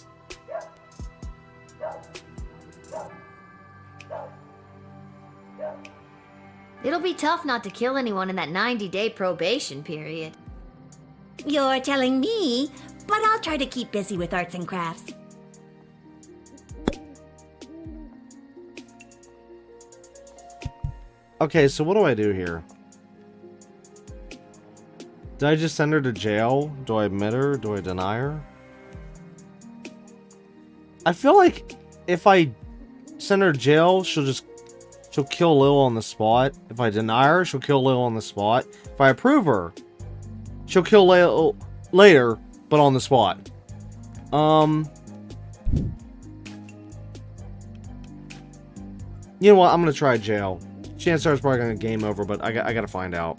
It'll be tough not to kill anyone in that 90-day probation period. You're telling me, but I'll try to keep busy with arts and crafts. Okay, so what do I do here? Did I just send her to jail? Do I admit her? Do I deny her? I feel like if I send her to jail, she'll kill Lil on the spot. If I deny her, she'll kill Lil on the spot. If I approve her, she'll kill Lil later, but on the spot. You know what? I'm gonna try jail. Chances are it's probably gonna game over, but I gotta find out.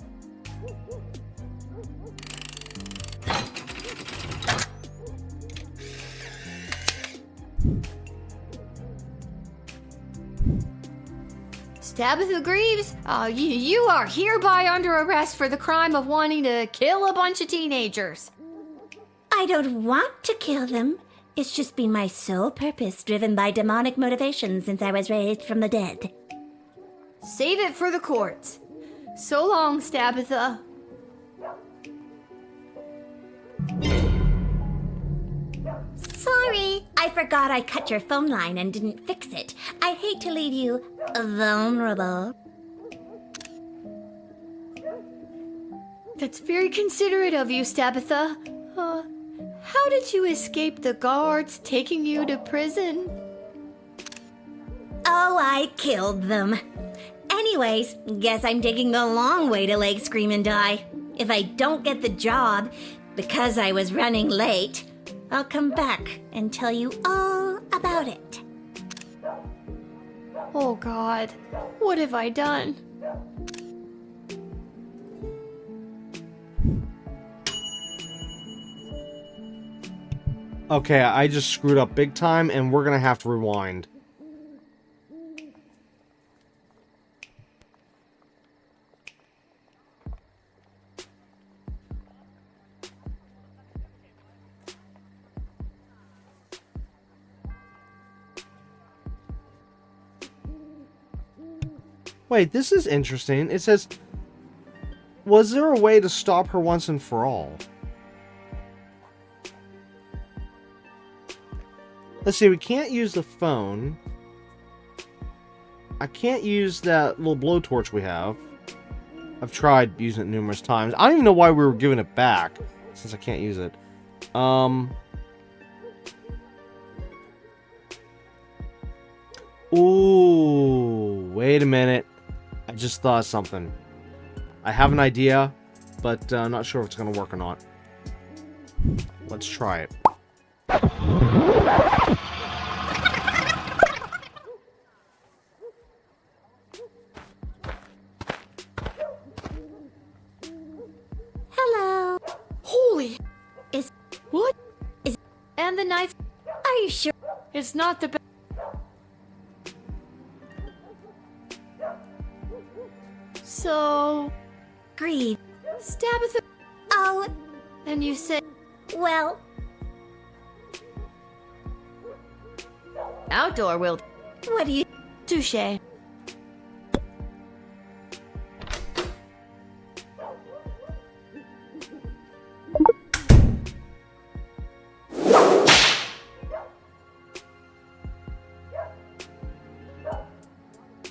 Tabitha Greaves, you are hereby under arrest for the crime of wanting to kill a bunch of teenagers. I don't want to kill them. It's just been my sole purpose, driven by demonic motivation since I was raised from the dead. Save it for the courts. So long, Tabitha. Sorry, I forgot I cut your phone line and didn't fix it. I hate to leave you vulnerable. That's very considerate of you, Tabitha. How did you escape the guards taking you to prison? Oh, I killed them. Anyways, guess I'm taking the long way to Lake Scream and Die. If I don't get the job, because I was running late, I'll come back and tell you all about it. Oh God, what have I done? Okay, I just screwed up big time, and we're gonna have to rewind. Wait, this is interesting. It says, was there a way to stop her once and for all? Let's see, we can't use the phone. I can't use that little blowtorch we have. I've tried using it numerous times. I don't even know why we were giving it back, since I can't use it. Ooh, wait a minute. I just thought of something. I have an idea, but I'm not sure if it's going to work or not. Let's try it. Hello. Holy! Is... What? Is... And the knife? Are you sure? It's not the best. So... Grieve. Tabitha. Oh. And you said... Well... Outdoor will... What do you... Touché.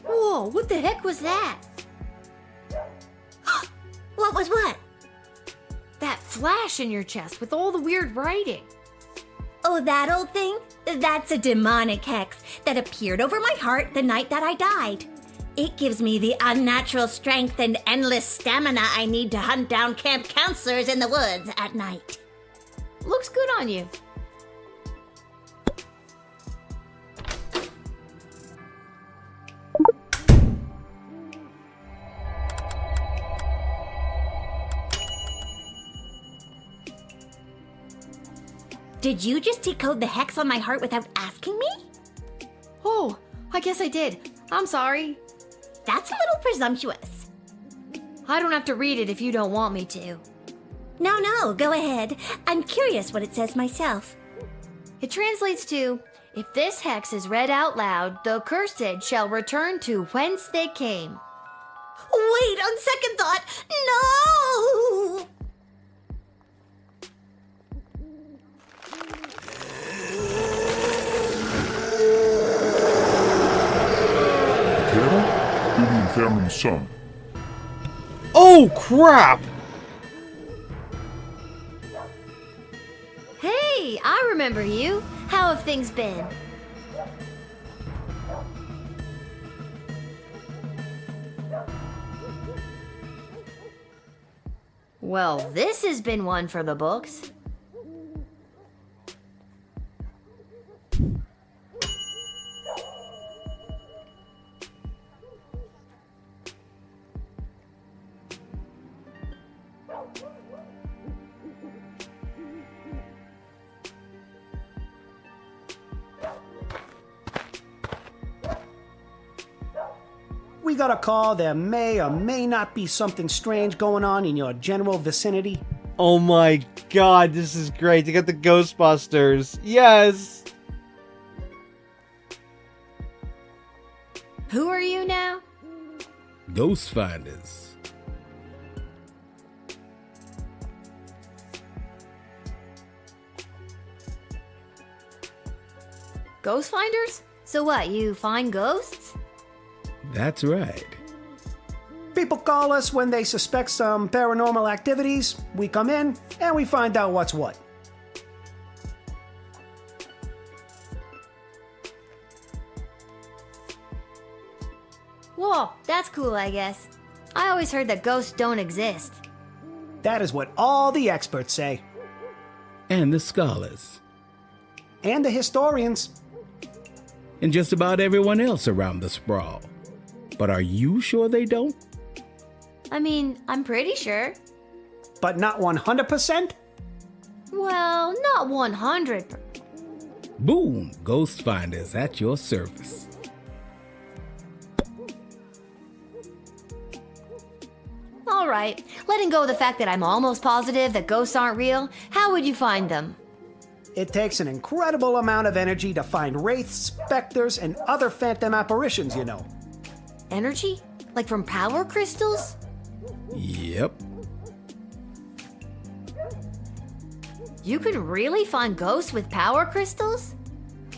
Whoa, what the heck was that? What was what? That flash in your chest with all the weird writing. Oh, that old thing? That's a demonic hex that appeared over my heart the night that I died. It gives me the unnatural strength and endless stamina I need to hunt down camp counselors in the woods at night. Looks good on you. Did you just decode the hex on my heart without asking me? Oh, I guess I did. I'm sorry. That's a little presumptuous. I don't have to read it if you don't want me to. No, go ahead. I'm curious what it says myself. It translates to, if this hex is read out loud, the cursed shall return to whence they came. Wait, on second thought, no! Hidden family son. Oh, crap! Hey, I remember you. How have things been? Well, this has been one for the books. We got a call there may or may not be something strange going on in your general vicinity. Oh my god, this is great. You got the Ghostbusters. Yes! Who are you now? Ghost finders. Ghost finders? So what, you find ghosts? That's right. People call us when they suspect some paranormal activities. We come in and we find out what's what. Whoa, that's cool, I guess. I always heard that ghosts don't exist. That is what all the experts say. And the scholars. And the historians. And just about everyone else around the sprawl. But are you sure they don't? I mean, I'm pretty sure. But not 100%? Well, not 100%. Boom! Ghost finders at your service. Alright, letting go of the fact that I'm almost positive that ghosts aren't real, how would you find them? It takes an incredible amount of energy to find wraiths, specters, and other phantom apparitions, you know. Energy? Like from power crystals? Yep. You can really find ghosts with power crystals?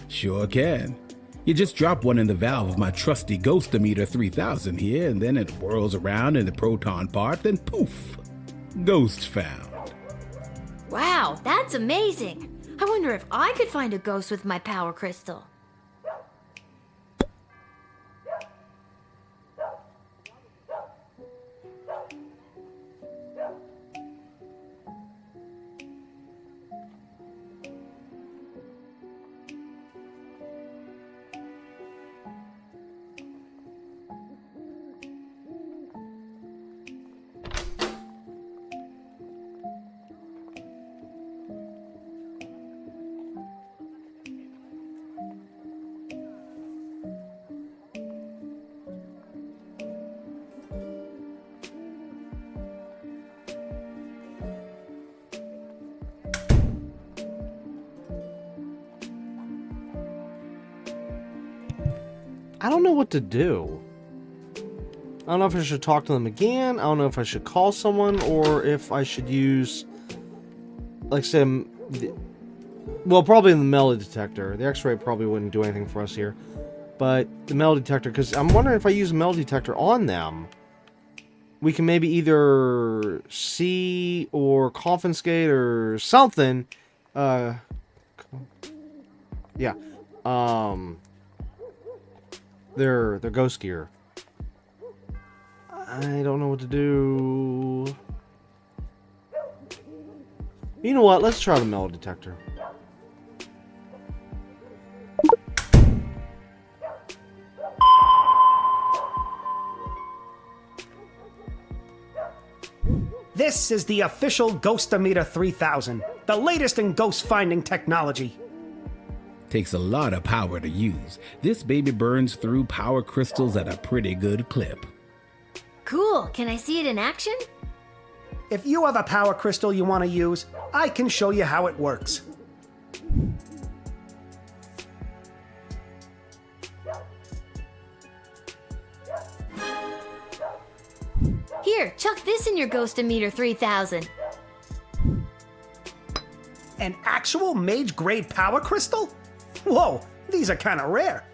Sure can. You just drop one in the valve of my trusty Ghostometer 3000 here, and then it whirls around in the proton part, then poof! Ghost found. Wow, that's amazing! I wonder if I could find a ghost with my power crystal. I don't know what to do. I don't know if I should talk to them again. I don't know if I should call someone or if I should use, like, say, well, probably the metal detector. The X-ray probably wouldn't do anything for us here, but the metal detector, because I'm wondering if I use a metal detector on them, we can maybe either see or confiscate or something. Yeah. Their ghost gear. I don't know what to do. You know what? Let's try the metal detector. This is the official Ghostometer 3000, the latest in ghost finding technology. Takes a lot of power to use. This baby burns through power crystals at a pretty good clip. Cool. Can I see it in action? If you have a power crystal you want to use, I can show you how it works. Here, chuck this in your Ghostometer 3000. An actual mage-grade power crystal? Whoa, these are kind of rare.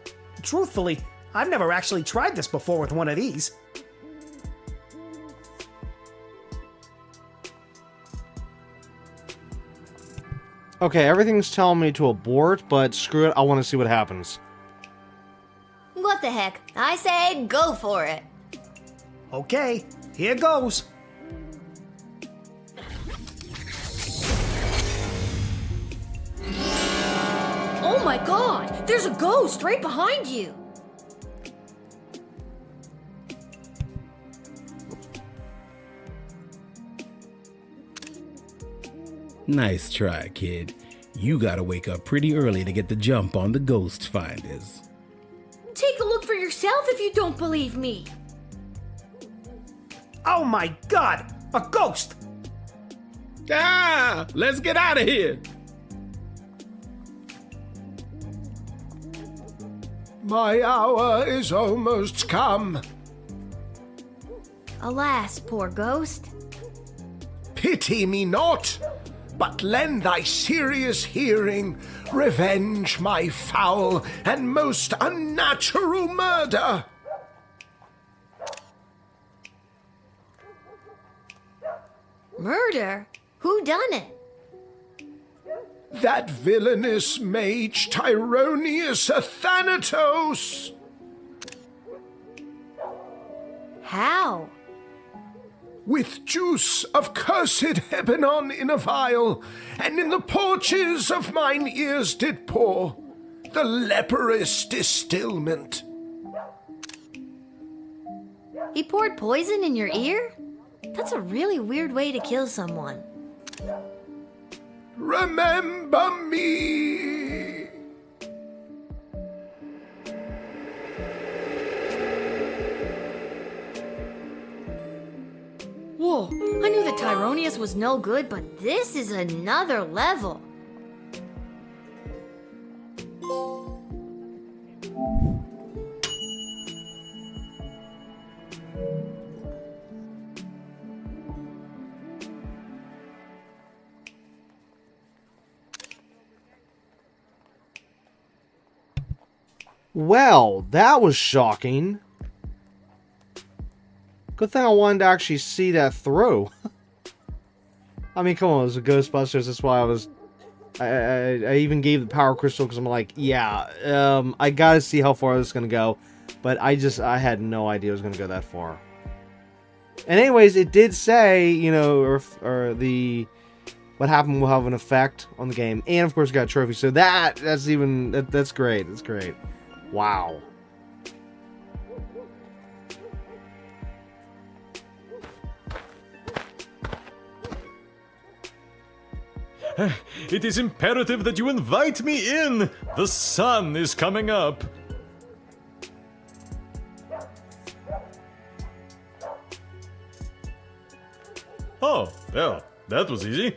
Truthfully, I've never actually tried this before with one of these. Okay, everything's telling me to abort, but screw it, I want to see what happens. What the heck? I say go for it. Okay, here goes. Oh my god! There's a ghost right behind you! Nice try, kid. You gotta wake up pretty early to get the jump on the ghost finders. Take a look for yourself if you don't believe me. Oh my god! A ghost! Ah! Let's get out of here! My hour is almost come. Alas, poor ghost. Pity me not, but lend thy serious hearing, revenge my foul and most unnatural murder. Murder? Who done it? That villainous mage Tyronius Athanatos. How? With juice of cursed Hebenon in a vial, and in the porches of mine ears did pour the leprous distilment. He poured poison in your ear? That's a really weird way to kill someone. Remember me. Whoa, I knew that Tyronius was no good, but this is another level. Well, that was shocking. Good thing I wanted to actually see that through. I mean, come on, it was a Ghostbusters. That's why I even gave the power crystal, because I'm like, yeah, I gotta see how far this is gonna go. But I had no idea it was gonna go that far. And anyways, it did say, you know, what happened will have an effect on the game, and of course, got a trophy. So that's great. That's great. Wow. It is imperative that you invite me in. The sun is coming up. Oh, well, that was easy.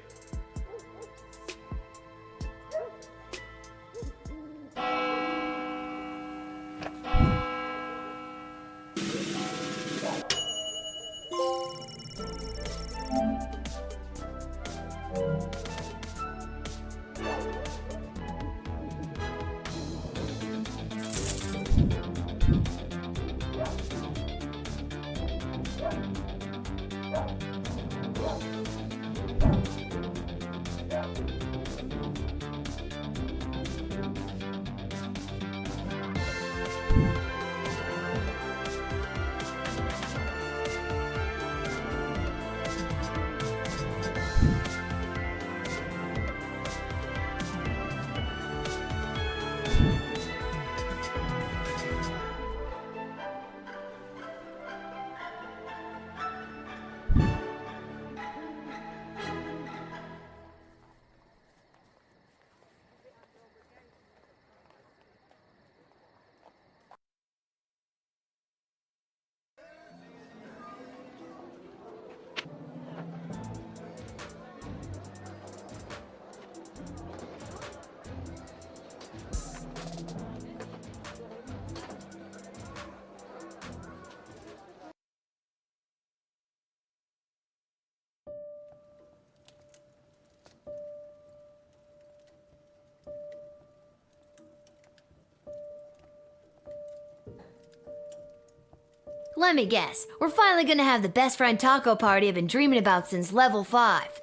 Let me guess, we're finally gonna have the best friend taco party I've been dreaming about since level 5.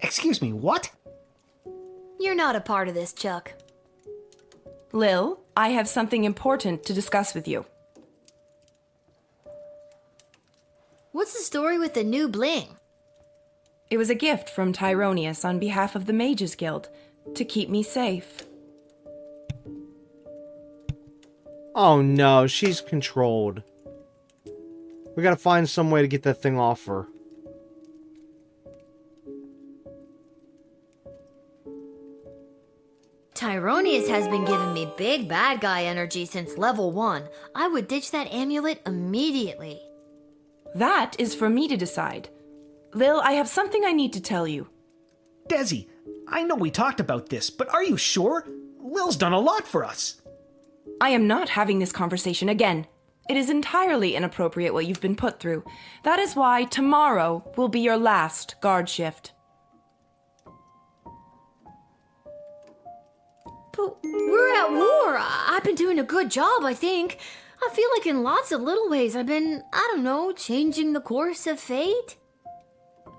Excuse me, what? You're not a part of this, Chuck. Lil, I have something important to discuss with you. What's the story with the new bling? It was a gift from Tyronius on behalf of the Mages Guild to keep me safe. Oh no, she's controlled. We gotta find some way to get that thing off her. Tyronius has been giving me big bad guy energy since level 1. I would ditch that amulet immediately. That is for me to decide. Lil, I have something I need to tell you. Desi, I know we talked about this, but are you sure? Lil's done a lot for us. I am not having this conversation again. It is entirely inappropriate what you've been put through. That is why tomorrow will be your last guard shift. But we're at war. I've been doing a good job, I think. I feel like in lots of little ways I've been, I don't know, changing the course of fate.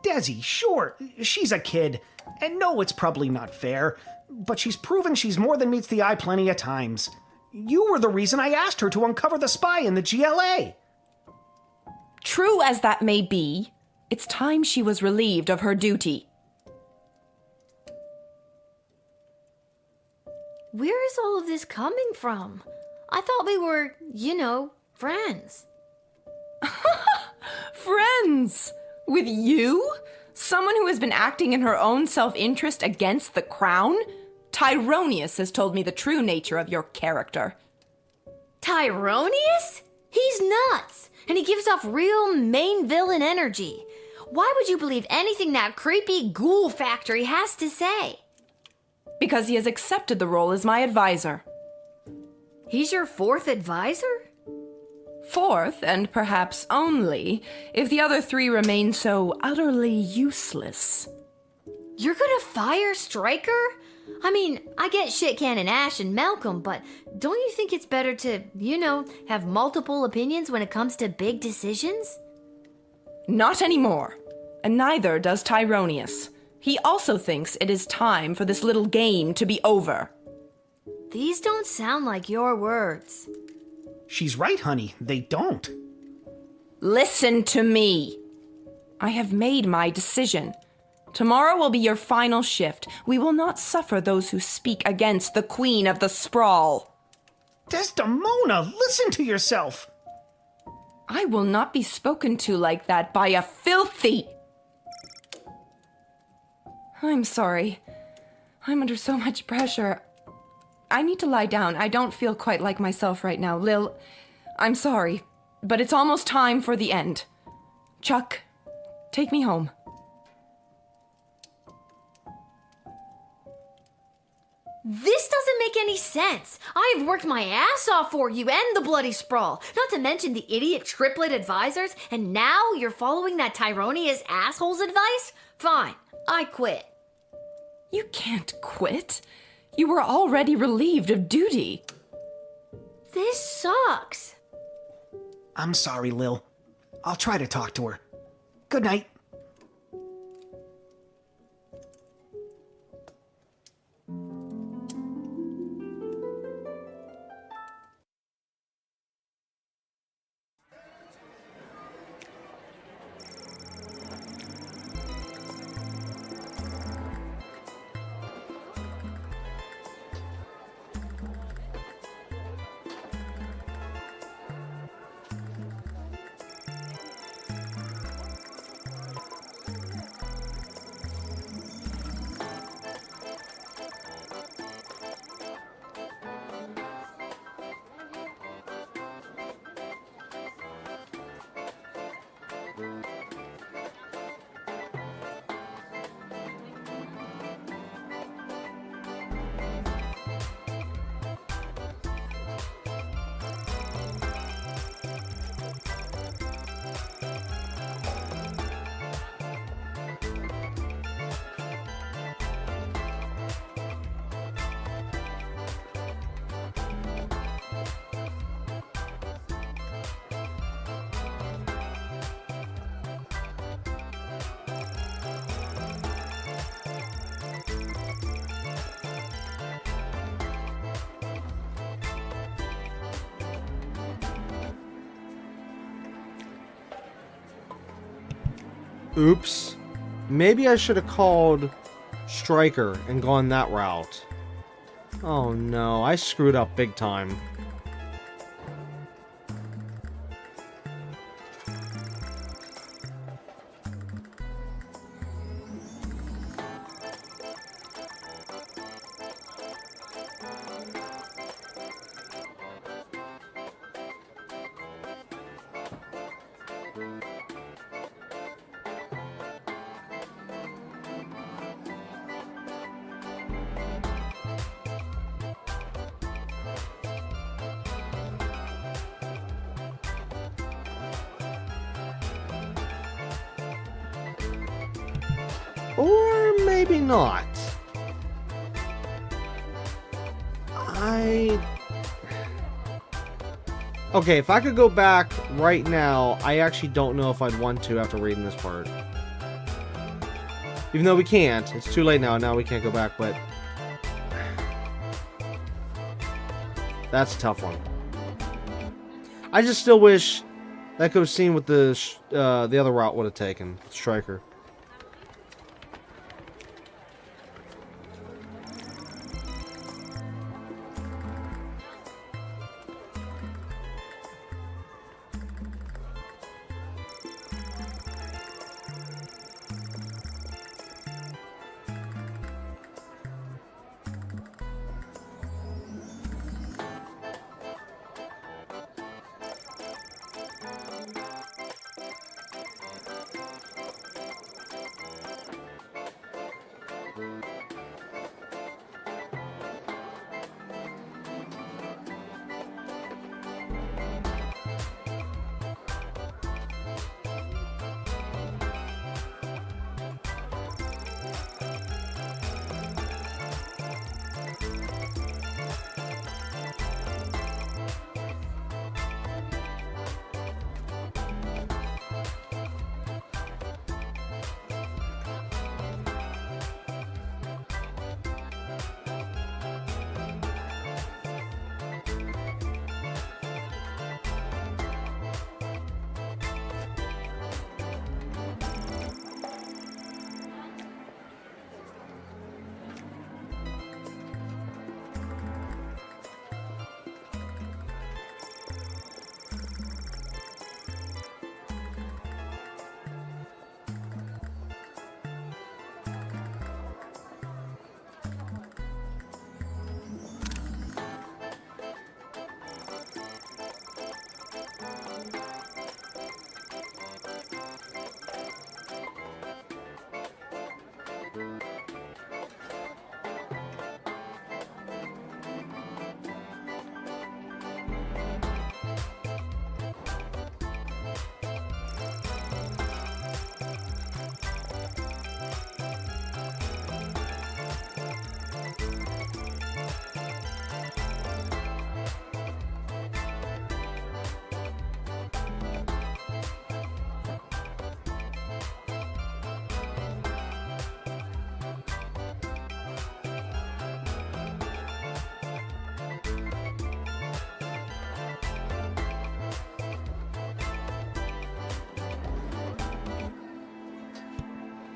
Desi, sure, she's a kid. And no, it's probably not fair. But she's proven she's more than meets the eye plenty of times. You were the reason I asked her to uncover the spy in the GLA. True as that may be, it's time she was relieved of her duty. Where is all of this coming from? I thought we were, friends. Friends? With you? Someone who has been acting in her own self-interest against the crown? Tyronius has told me the true nature of your character. Tyronius? He's nuts, and he gives off real main villain energy. Why would you believe anything that creepy ghoul factory has to say? Because he has accepted the role as my advisor. He's your 4th advisor? 4th, and perhaps only, if the other 3 remain so utterly useless. You're gonna fire Stryker? I mean, I get Shit Cannon Ash and Malcolm, but don't you think it's better to, have multiple opinions when it comes to big decisions? Not anymore. And neither does Tyronius. He also thinks it is time for this little game to be over. These don't sound like your words. She's right, honey. They don't. Listen to me. I have made my decision. Tomorrow will be your final shift. We will not suffer those who speak against the Queen of the Sprawl. Desdemona, listen to yourself. I will not be spoken to like that by a filthy... I'm sorry. I'm under so much pressure. I need to lie down. I don't feel quite like myself right now. Lil, I'm sorry, but it's almost time for the end. Chuck, take me home. This doesn't make any sense. I have worked my ass off for you and the Bloody Sprawl, not to mention the idiot triplet advisors, and now you're following that Tyronius asshole's advice? Fine, I quit. You can't quit. You were already relieved of duty. This sucks. I'm sorry, Lil. I'll try to talk to her. Good night. Oops. Maybe I should have called Stryker and gone that route. Oh no, I screwed up big time. Or maybe not. Okay, if I could go back right now, I actually don't know if I'd want to after reading this part. Even though we can't. It's too late now. Now we can't go back, but... That's a tough one. I just still wish that could have seen what the other route would have taken. Stryker.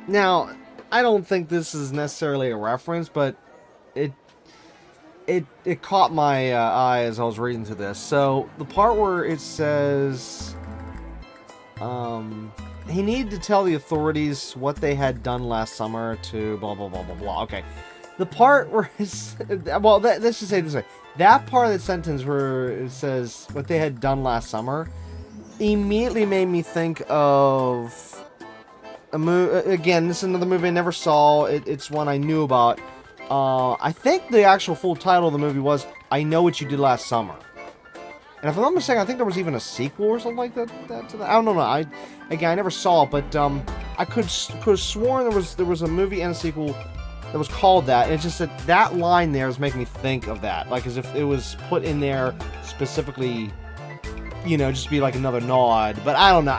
Now, I don't think this is necessarily a reference, but it caught my eye as I was reading through this. So, the part where it says, he needed to tell the authorities what they had done last summer to blah, blah, blah, blah, blah. Okay. The part where it's, well, let's just say it this way. That part of the sentence where it says what they had done last summer immediately made me think of again, this is another movie I never saw. It's one I knew about. I think the actual full title of the movie was I Know What You Did Last Summer. And if I'm not mistaken, I think there was even a sequel or something like that to that. I don't know. I never saw it, but I could have sworn there was a movie and a sequel that was called that. And it's just that line there is making me think of that, like as if it was put in there specifically, you know, just be like another nod. But I don't know.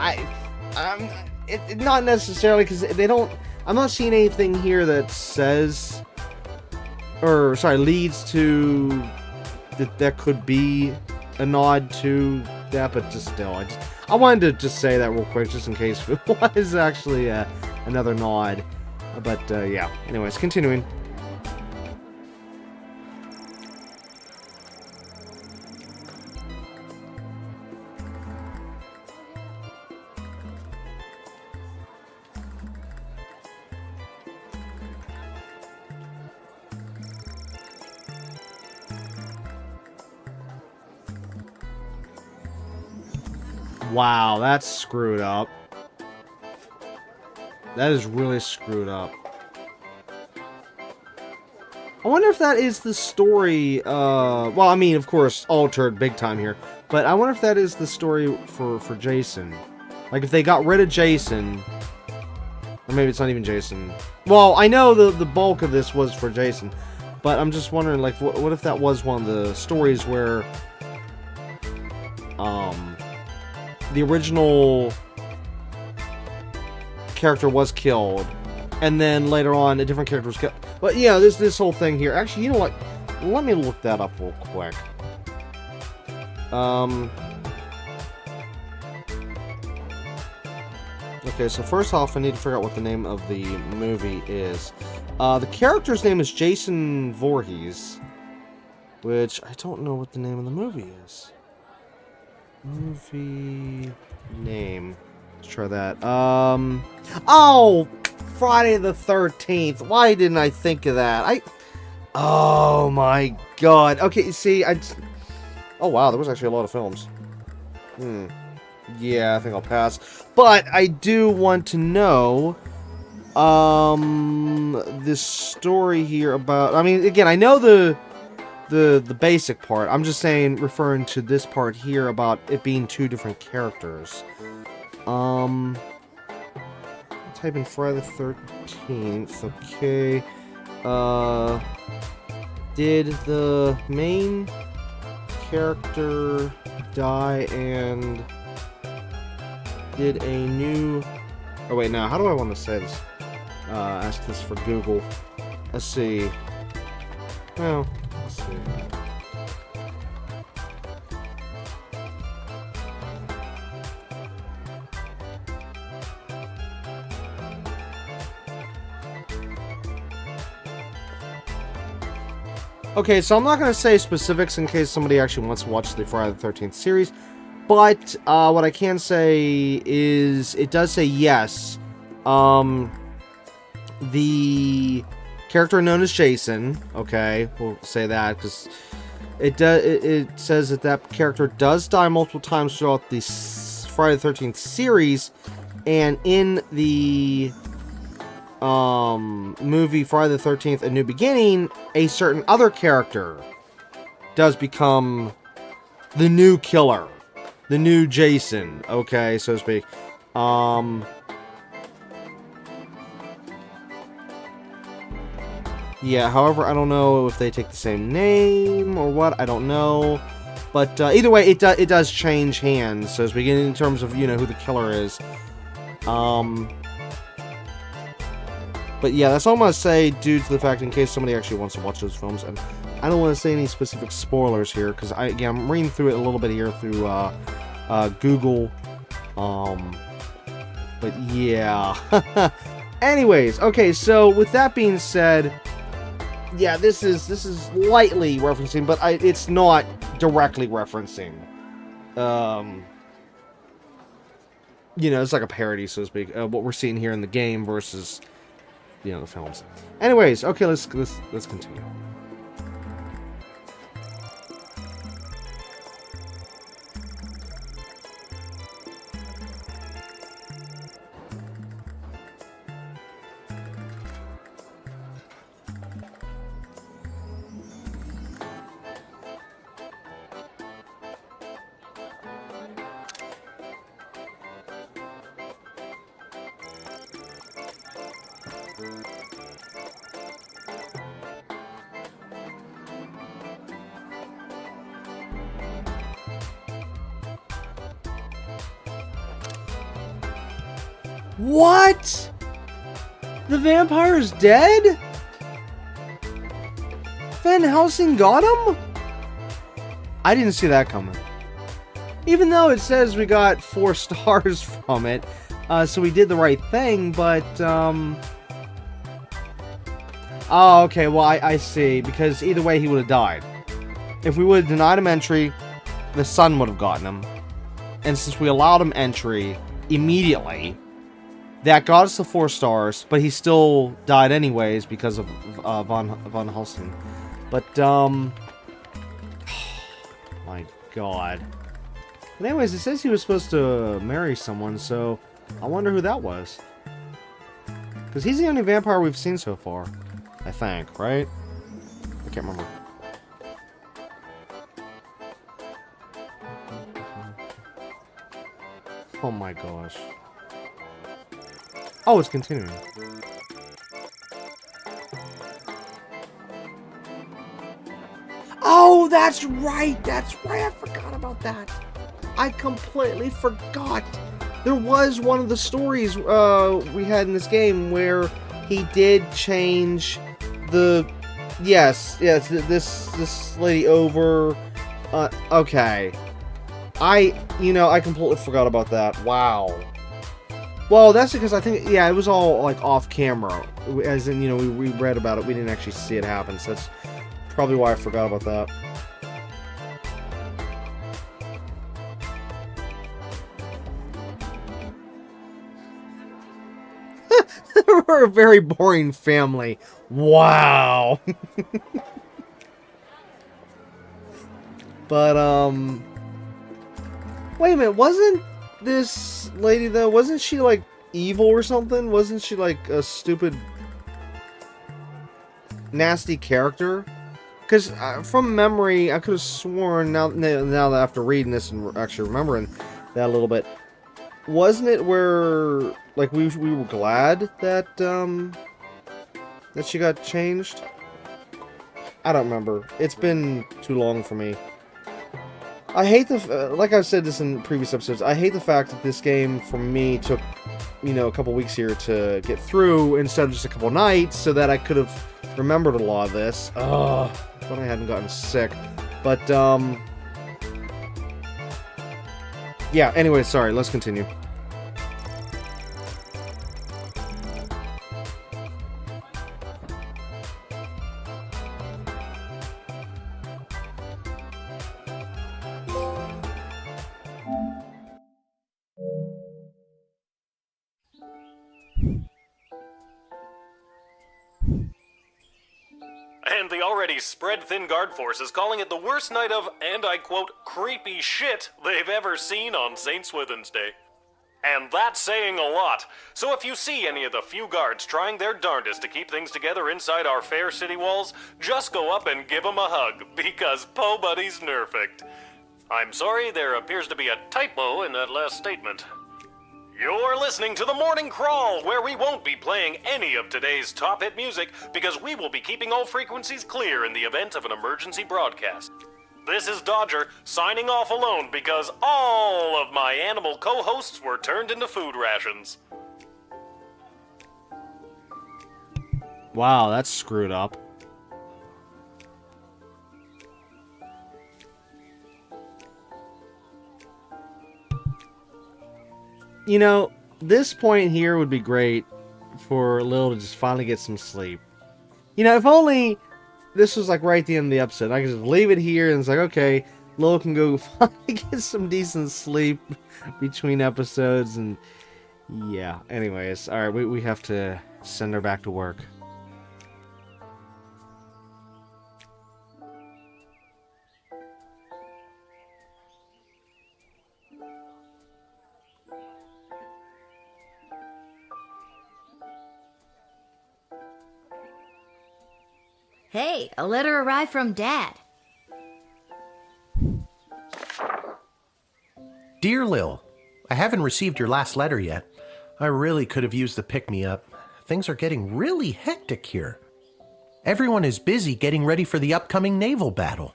Not necessarily, because they don't... I'm not seeing anything here that says... Or, sorry, leads to... That there could be a nod to that, but just still, I wanted to just say that real quick, just in case it was actually another nod. But yeah. Anyways, continuing. Wow, that's screwed up. That is really screwed up. I wonder if that is the story, well, I mean, of course, altered big time here, but I wonder if that is the story for Jason. Like, if they got rid of Jason, or maybe it's not even Jason. Well, I know the bulk of this was for Jason, but I'm just wondering, like, what if that was one of the stories where, the original character was killed, and then later on a different character was killed. But yeah, there's this whole thing here. Actually, you know what? Let me look that up real quick. Okay, so first off, I need to figure out what the name of the movie is. The character's name is Jason Voorhees, which I don't know what the name of the movie is. Movie name. Let's try that. Oh, Friday the 13th. Why didn't I think of that? Oh my god. Okay, see, oh wow, there was actually a lot of films. Yeah, I think I'll pass. But I do want to know, this story here about, I mean, again, I know the basic part. I'm just saying, referring to this part here about it being two different characters. Type in Friday the 13th. Okay. Did the main character die and did a new... Oh wait, now, how do I want to say this? Ask this for Google. Let's see. Well, let's see. Okay, so I'm not going to say specifics in case somebody actually wants to watch the Friday the 13th series, but what I can say is it does say yes. The character known as Jason, okay, we'll say that because it says that character does die multiple times throughout the Friday the 13th series, and in the movie Friday the 13th A New Beginning, a certain other character does become the new killer, the new Jason, okay, so to speak. Yeah, however, I don't know if they take the same name or what, I don't know. But either way, it does change hands, so to speak, in terms of, you know, who the killer is. But yeah, that's all I'm going to say due to the fact in case somebody actually wants to watch those films. And I don't want to say any specific spoilers here because I'm reading through it a little bit here through Google. But yeah. Anyways, okay, so with that being said, yeah, this is lightly referencing, but it's not directly referencing. You know, it's like a parody, so to speak, of what we're seeing here in the game versus, you know, the films. Anyways, okay, let's continue. What? The vampire's dead? Van Helsing got him? I didn't see that coming. Even though it says we got 4 stars from it, so we did the right thing, but, Oh, okay, well, I see, because either way he would have died. If we would have denied him entry, the sun would have gotten him. And since we allowed him entry immediately, that got us the 4 stars, but he still died anyways because of Von Helsing. But, my god. But anyways, it says he was supposed to marry someone, so I wonder who that was. Because he's the only vampire we've seen so far. I think, right? I can't remember. Oh my gosh. Oh, it's continuing. Oh, that's right! That's right! I forgot about that. I completely forgot. There was one of the stories we had in this game where he did change the... Yes, this lady over... okay. I completely forgot about that. Wow. Well, that's because I think, yeah, it was all, like, off camera. As in, we read about it. We didn't actually see it happen, so that's probably why I forgot about that. We're a very boring family. Wow. But, wait a minute, wasn't this lady, though, wasn't she, like, evil or something? Wasn't she, like, a stupid, nasty character? Because, from memory, I could have sworn, now that after reading this and actually remembering that a little bit, wasn't it where, like, we were glad that, that she got changed? I don't remember. It's been too long for me. I hate like I've said this in previous episodes, I hate the fact that this game, for me, took, a couple weeks here to get through instead of just a couple nights, so that I could have remembered a lot of this. Ugh, if I hadn't gotten sick. But, yeah, anyway, sorry, let's continue. And the already spread-thin guard force is calling it the worst night of, and I quote, creepy shit they've ever seen on St. Swithin's Day. And that's saying a lot. So if you see any of the few guards trying their darndest to keep things together inside our fair city walls, just go up and give them a hug, because Po Buddy's nerfect. I'm sorry, there appears to be a typo in that last statement. You're listening to The Morning Crawl, where we won't be playing any of today's top hit music because we will be keeping all frequencies clear in the event of an emergency broadcast. This is Dodger, signing off alone because all of my animal co-hosts were turned into food rations. Wow, that's screwed up. This point here would be great for Lil to just finally get some sleep. If only this was like right at the end of the episode. I could just leave it here and it's like, okay, Lil can go finally get some decent sleep between episodes and yeah. Anyways, alright, we have to send her back to work. Hey, a letter arrived from Dad. Dear Lil, I haven't received your last letter yet. I really could have used the pick-me-up. Things are getting really hectic here. Everyone is busy getting ready for the upcoming naval battle.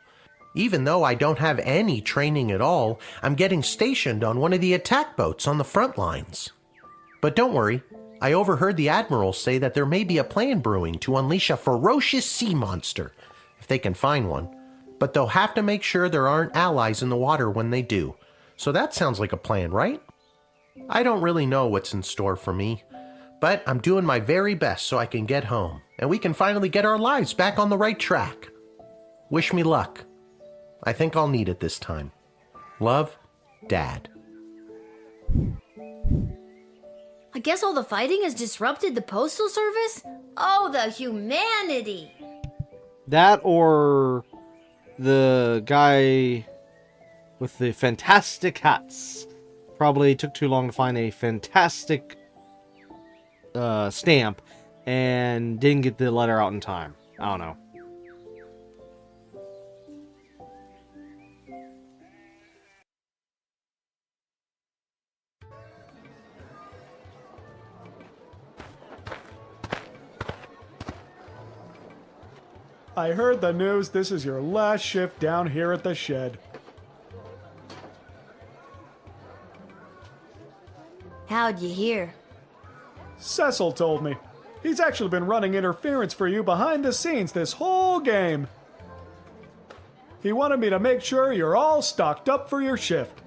Even though I don't have any training at all, I'm getting stationed on one of the attack boats on the front lines. But don't worry, I overheard the Admiral say that there may be a plan brewing to unleash a ferocious sea monster, if they can find one. But they'll have to make sure there aren't allies in the water when they do. So that sounds like a plan, right? I don't really know what's in store for me, but I'm doing my very best so I can get home, and we can finally get our lives back on the right track. Wish me luck. I think I'll need it this time. Love, Dad. I guess all the fighting has disrupted the postal service? Oh, the humanity! That or the guy with the fantastic hats. Probably took too long to find a fantastic stamp and didn't get the letter out in time. I don't know. I heard the news this is your last shift down here at the shed. How'd you hear? Cecil told me. He's actually been running interference for you behind the scenes this whole game. He wanted me to make sure you're all stocked up for your shift.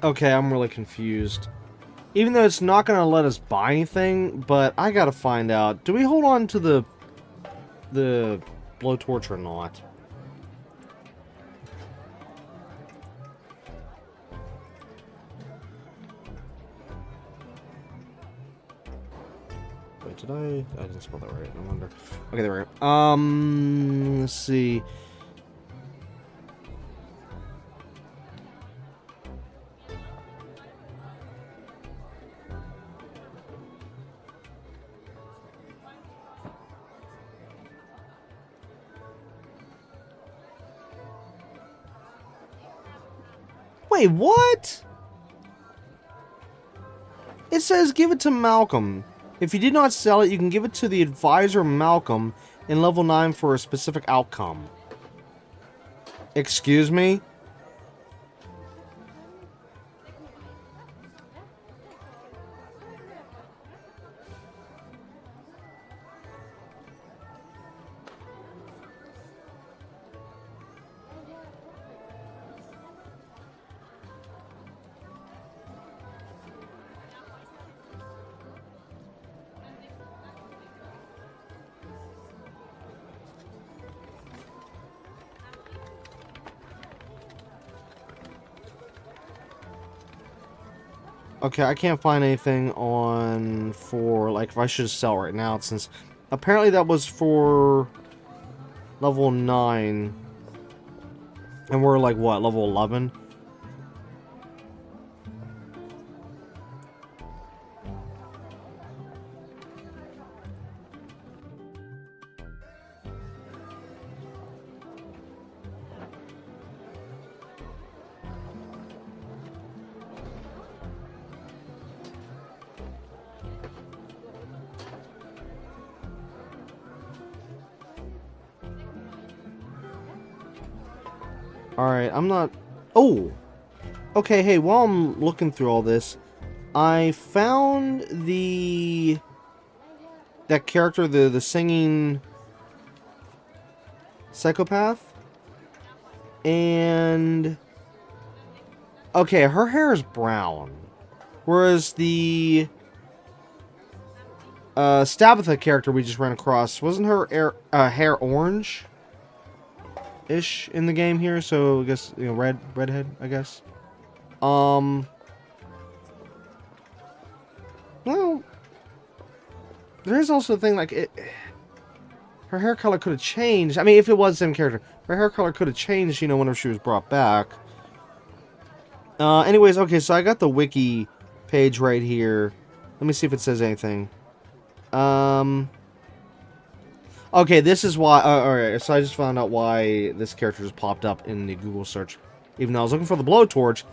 Okay, I'm really confused. Even though it's not going to let us buy anything, but I gotta find out. Do we hold on to the blowtorch or not? Wait, did I didn't spell that right. I wonder. Okay, there we go. Let's see. Wait, what? It says give it to Malcolm. If you did not sell it, you can give it to the advisor Malcolm in level 9 for a specific outcome. Excuse me? Okay, I can't find anything on for, like, if I should sell right now, since apparently that was for level 9. And we're, like, what, level 11? Alright, I'm not... Oh! Okay, hey, while I'm looking through all this, I found that character, the singing psychopath. And... okay, her hair is brown. Whereas the... Stabitha character we just ran across, wasn't her hair orange? Ish in the game here, so I guess, you know, redhead, I guess. Well, there is also a thing, like, her hair color could have changed. I mean, if it was the same character, her hair color could have changed, you know, whenever she was brought back. Anyways, okay, so I got the wiki page right here. Let me see if it says anything. Okay, this is why... Alright, so I just found out why this character just popped up in the Google search. Even though I was looking for the blowtorch,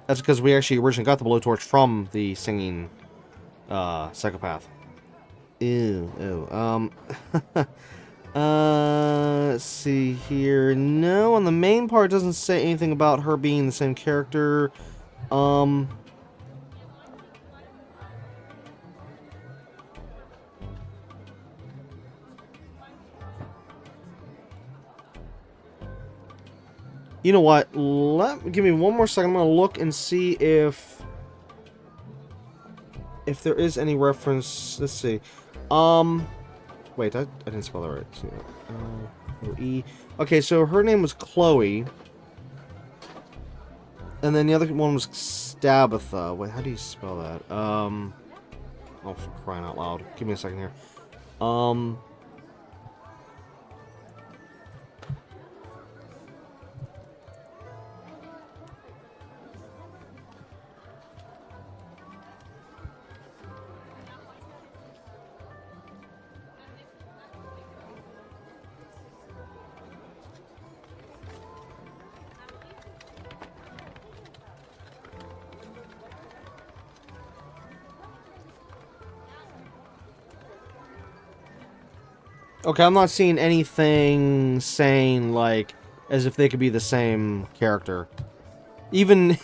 that's because we actually originally got the blowtorch from the singing psychopath. Ew, ew. Let's see here. No, on the main part it doesn't say anything about her being the same character. You know what? Give me one more second. I'm gonna look and see if there is any reference. Let's see. Wait, I didn't spell that right. E. Okay, so her name was Chloe, and then the other one was Stabatha. Wait, how do you spell that? Oh, for crying out loud! Give me a second here. Okay, I'm not seeing anything saying, like, as if they could be the same character. Even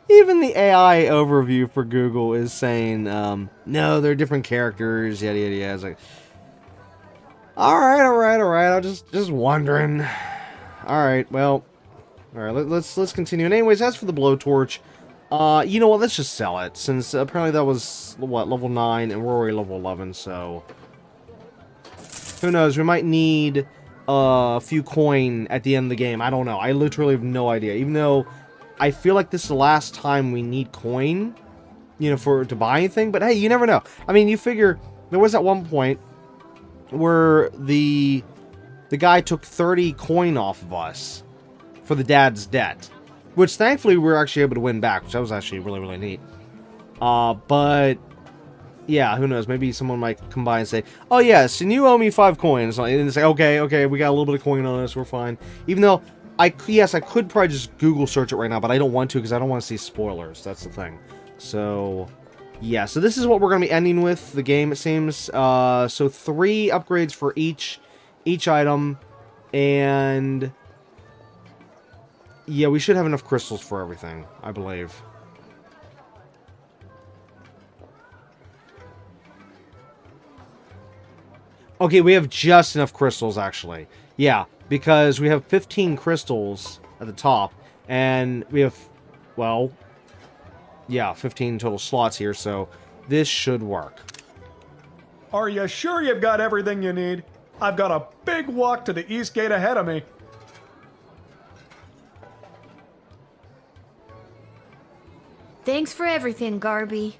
even the AI overview for Google is saying, no, they're different characters, yada yada yada. It's like, alright, I'm just wondering. Alright, well, alright, let's continue. And anyways, as for the blowtorch, you know what, let's just sell it, since apparently that was, what, level 9, and we're already level 11, so... Who knows, we might need a few coin at the end of the game. I don't know. I literally have no idea. Even though I feel like this is the last time we need coin, you know, to buy anything. But hey, you never know. I mean, you figure there was at one point where the guy took 30 coin off of us for the dad's debt, which thankfully we were actually able to win back, which that was actually really, really neat. But yeah, who knows? Maybe someone might come by and say, "Oh yes, and you owe me 5 coins." And it's like, okay, we got a little bit of coin on us, we're fine. Even though I could probably just Google search it right now, but I don't want to because I don't want to see spoilers. That's the thing. So yeah, so this is what we're gonna be ending with the game, it seems. So 3 upgrades for each item, and yeah, we should have enough crystals for everything, I believe. Okay, we have just enough crystals, actually. Yeah, because we have 15 crystals at the top, and we have, well, yeah, 15 total slots here, so this should work. Are you sure you've got everything you need? I've got a big walk to the east gate ahead of me. Thanks for everything, Garby.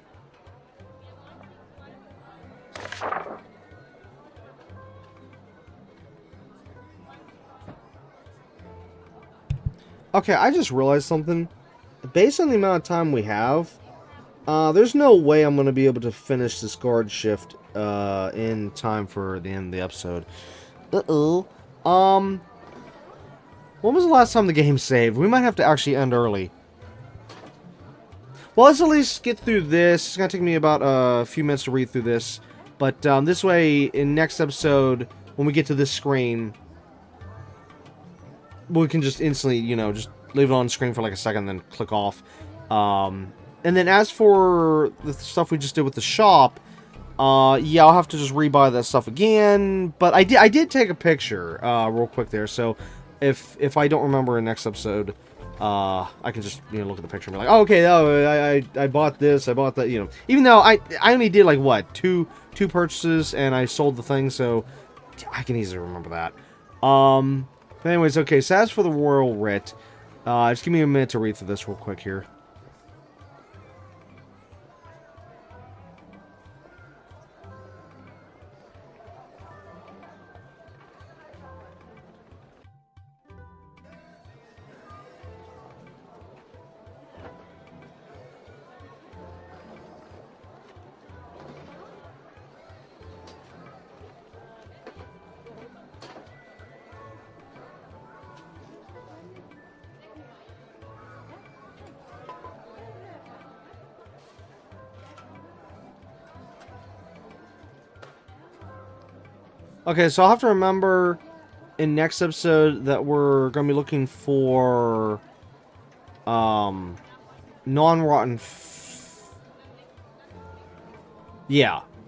Okay, I just realized something. Based on the amount of time we have, there's no way I'm going to be able to finish this guard shift in time for the end of the episode. Uh-oh. When was the last time the game saved? We might have to actually end early. Well, let's at least get through this. It's going to take me about a few minutes to read through this. But this way, in next episode, when we get to this screen, we can just instantly, you know, just leave it on screen for like a second, then click off. And then as for the stuff we just did with the shop, yeah, I'll have to just rebuy that stuff again. But I did take a picture real quick there, so if I don't remember in next episode, I can just, you know, look at the picture and be like, oh, okay, oh, I bought this, I bought that, you know. Even though I only did like what, two purchases, and I sold the thing, so I can easily remember that. But anyways, okay, so as for the Royal Writ, just give me a minute to read through this real quick here. Okay, so I'll have to remember in next episode that we're going to be looking for non-rotten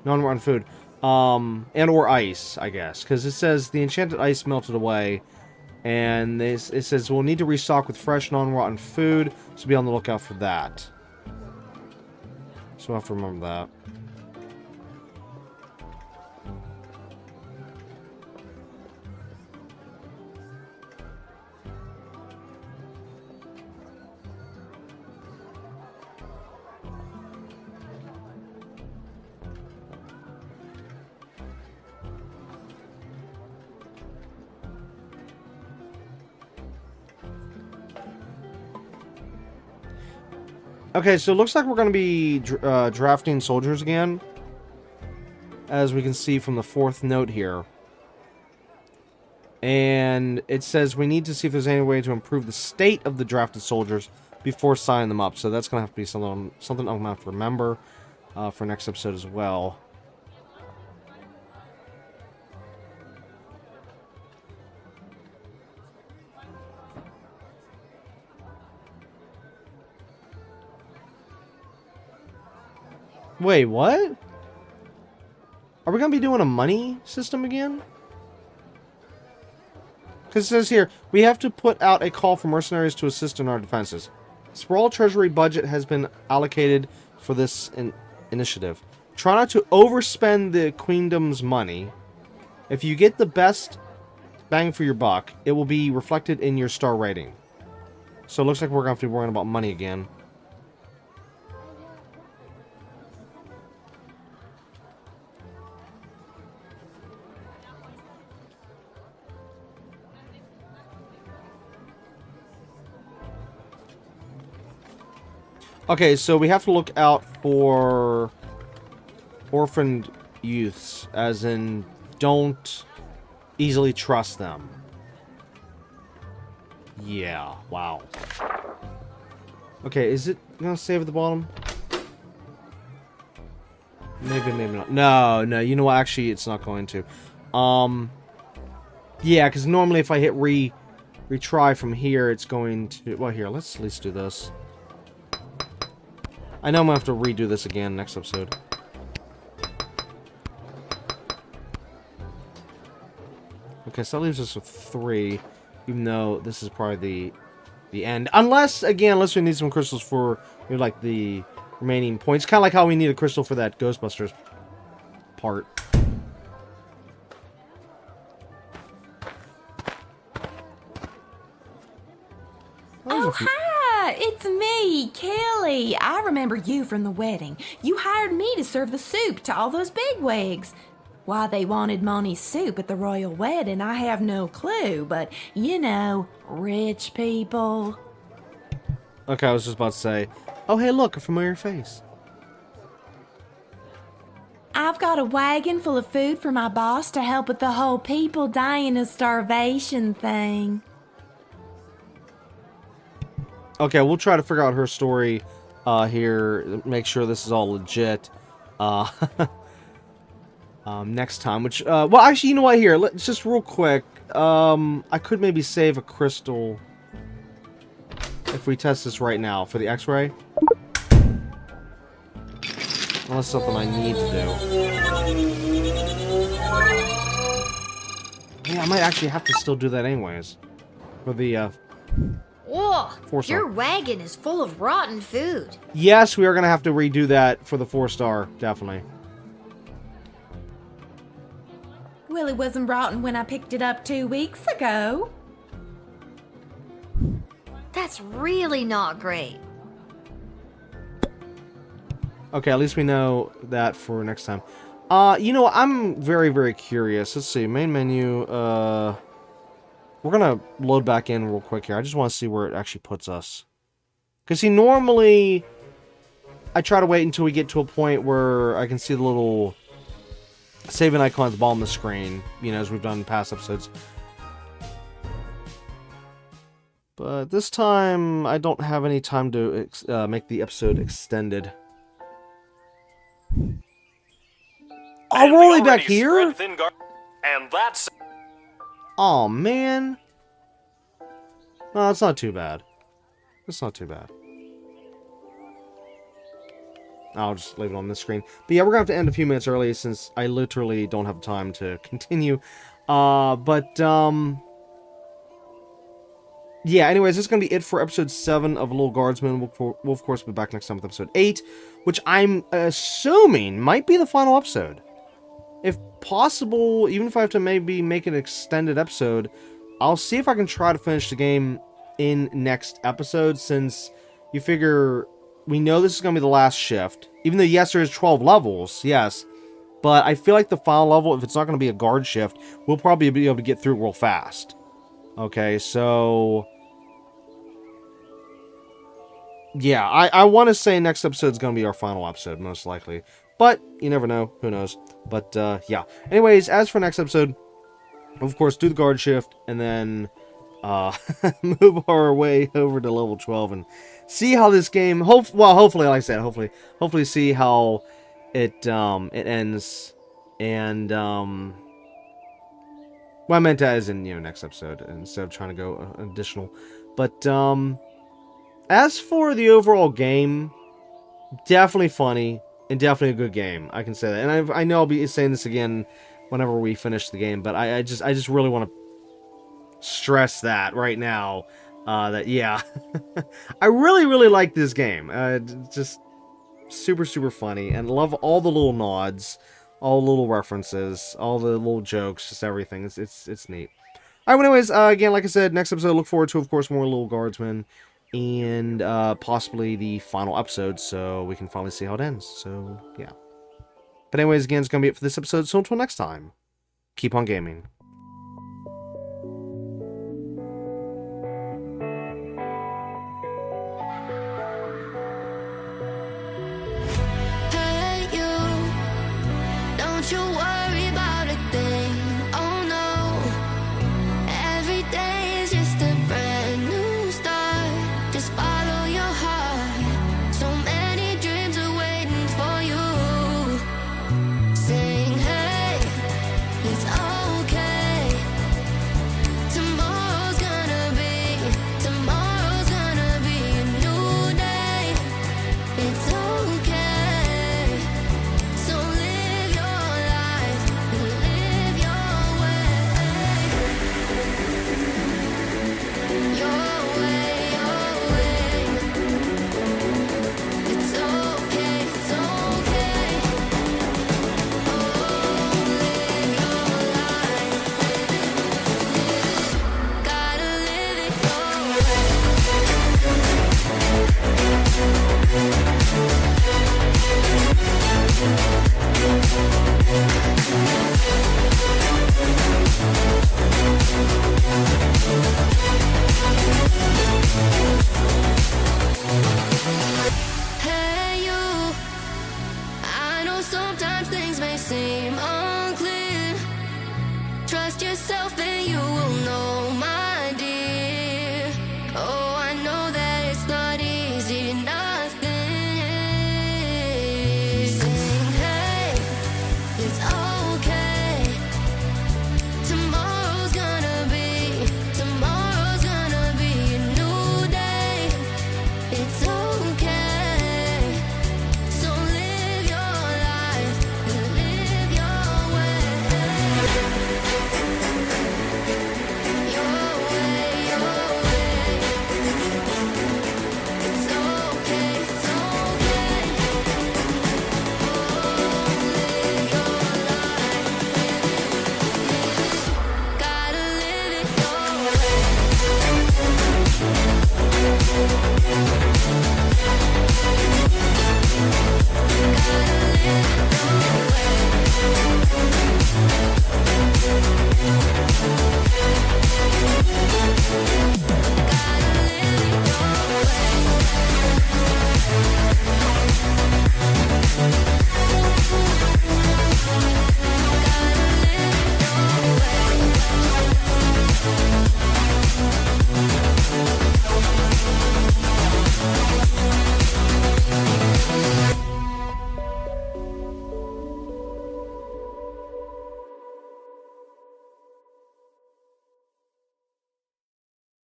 non-rotten food. And or ice, I guess, because it says the enchanted ice melted away, and it says we'll need to restock with fresh non-rotten food, so be on the lookout for that. So we'll have to remember that. Okay, so it looks like we're going to be drafting soldiers again, as we can see from the fourth note here. And it says we need to see if there's any way to improve the state of the drafted soldiers before signing them up. So that's going to have to be something I'm going to have to remember for next episode as well. Wait, what? Are we going to be doing a money system again? Because it says here, we have to put out a call for mercenaries to assist in our defenses. Sprawl Treasury budget has been allocated for this initiative. Try not to overspend the Queendom's money. If you get the best bang for your buck, it will be reflected in your star rating. So it looks like we're going to have to be worrying about money again. Okay, so we have to look out for orphaned youths, as in don't easily trust them. Yeah, wow. Okay, is it gonna save at the bottom? Maybe, maybe not. No, you know what, actually it's not going to. Yeah, because normally if I hit retry from here, it's going to... Well, here, let's at least do this. I know I'm going to have to redo this again next episode. Okay, so that leaves us with 3, even though this is probably the end. Unless we need some crystals for, you know, like, the remaining points. Kind of like how we need a crystal for that Ghostbusters part. Oh, hi! It's me, Kelly. I remember you from the wedding. You hired me to serve the soup to all those bigwigs. Why they wanted Moni's soup at the royal wedding, I have no clue, but, you know, rich people. Okay, I was just about to say, oh, hey, look, a familiar face. I've got a wagon full of food for my boss to help with the whole people dying of starvation thing. Okay, we'll try to figure out her story here, make sure this is all legit next time. Which, well, actually, you know what? Here, let's just real quick. I could maybe save a crystal if we test this right now for the X-ray. Unless something I need to do. Yeah, I might actually have to still do that anyways. For the, Whoa, 4-star. your wagon is full of rotten food. Yes, we are going to have to redo that for the 4-star, definitely. Well, it wasn't rotten when I picked it up 2 weeks ago. That's really not great. Okay, at least we know that for next time. You know what? I'm very, very curious. Let's see. Main menu. We're going to load back in real quick here. I just want to see where it actually puts us. Because, see, normally I try to wait until we get to a point where I can see the little saving icon at the bottom of the screen, you know, as we've done in past episodes. But this time, I don't have any time to make the episode extended. Oh, we're only back here? And that's... Aw, man. No, it's not too bad. It's not too bad. I'll just leave it on this screen. But yeah, we're going to have to end a few minutes early since I literally don't have time to continue. Yeah, anyways, this is going to be it for episode 7 of Lil Guardsman. We'll of course, be back next time with episode 8, which I'm assuming might be the final episode. If possible, even if I have to maybe make an extended episode, I'll see if I can try to finish the game in next episode, since you figure we know this is going to be the last shift. Even though, yes, there is 12 levels, yes, but I feel like the final level, if it's not going to be a guard shift, we'll probably be able to get through real fast. Okay, so... yeah, I want to say next episode is going to be our final episode, most likely. But, you never know. Who knows? But, yeah. Anyways, as for next episode, of course, do the guard shift, and then move our way over to level 12 and see how this game... hopefully, like I said, hopefully see how it ends. And, well, I meant that as in, next episode, instead of trying to go additional. But, as for the overall game, definitely funny and definitely a good game. I can say that, and I know I'll be saying this again whenever we finish the game, but I just really want to stress that right now. That yeah, I really like this game. Just super funny, and love all the little nods, all the little references, all the little jokes, just everything. It's neat. All right, well, anyways, again, like I said, next episode, look forward to, of course, more Lil Guardsman. And possibly the final episode, so we can finally see how it ends. So, yeah. But anyways, again, it's going to be it for this episode, so until next time, keep on gaming. Hey, you, don't you worry about a thing. Oh no, every day is just a brand new start. Just follow your heart. So many dreams are waiting for you. Sing, hey, it's okay. Tomorrow's gonna be a new day. It's okay. So live your life and live your way. Your way. It's okay, it's okay. Oh, live your life. Gotta live it your way.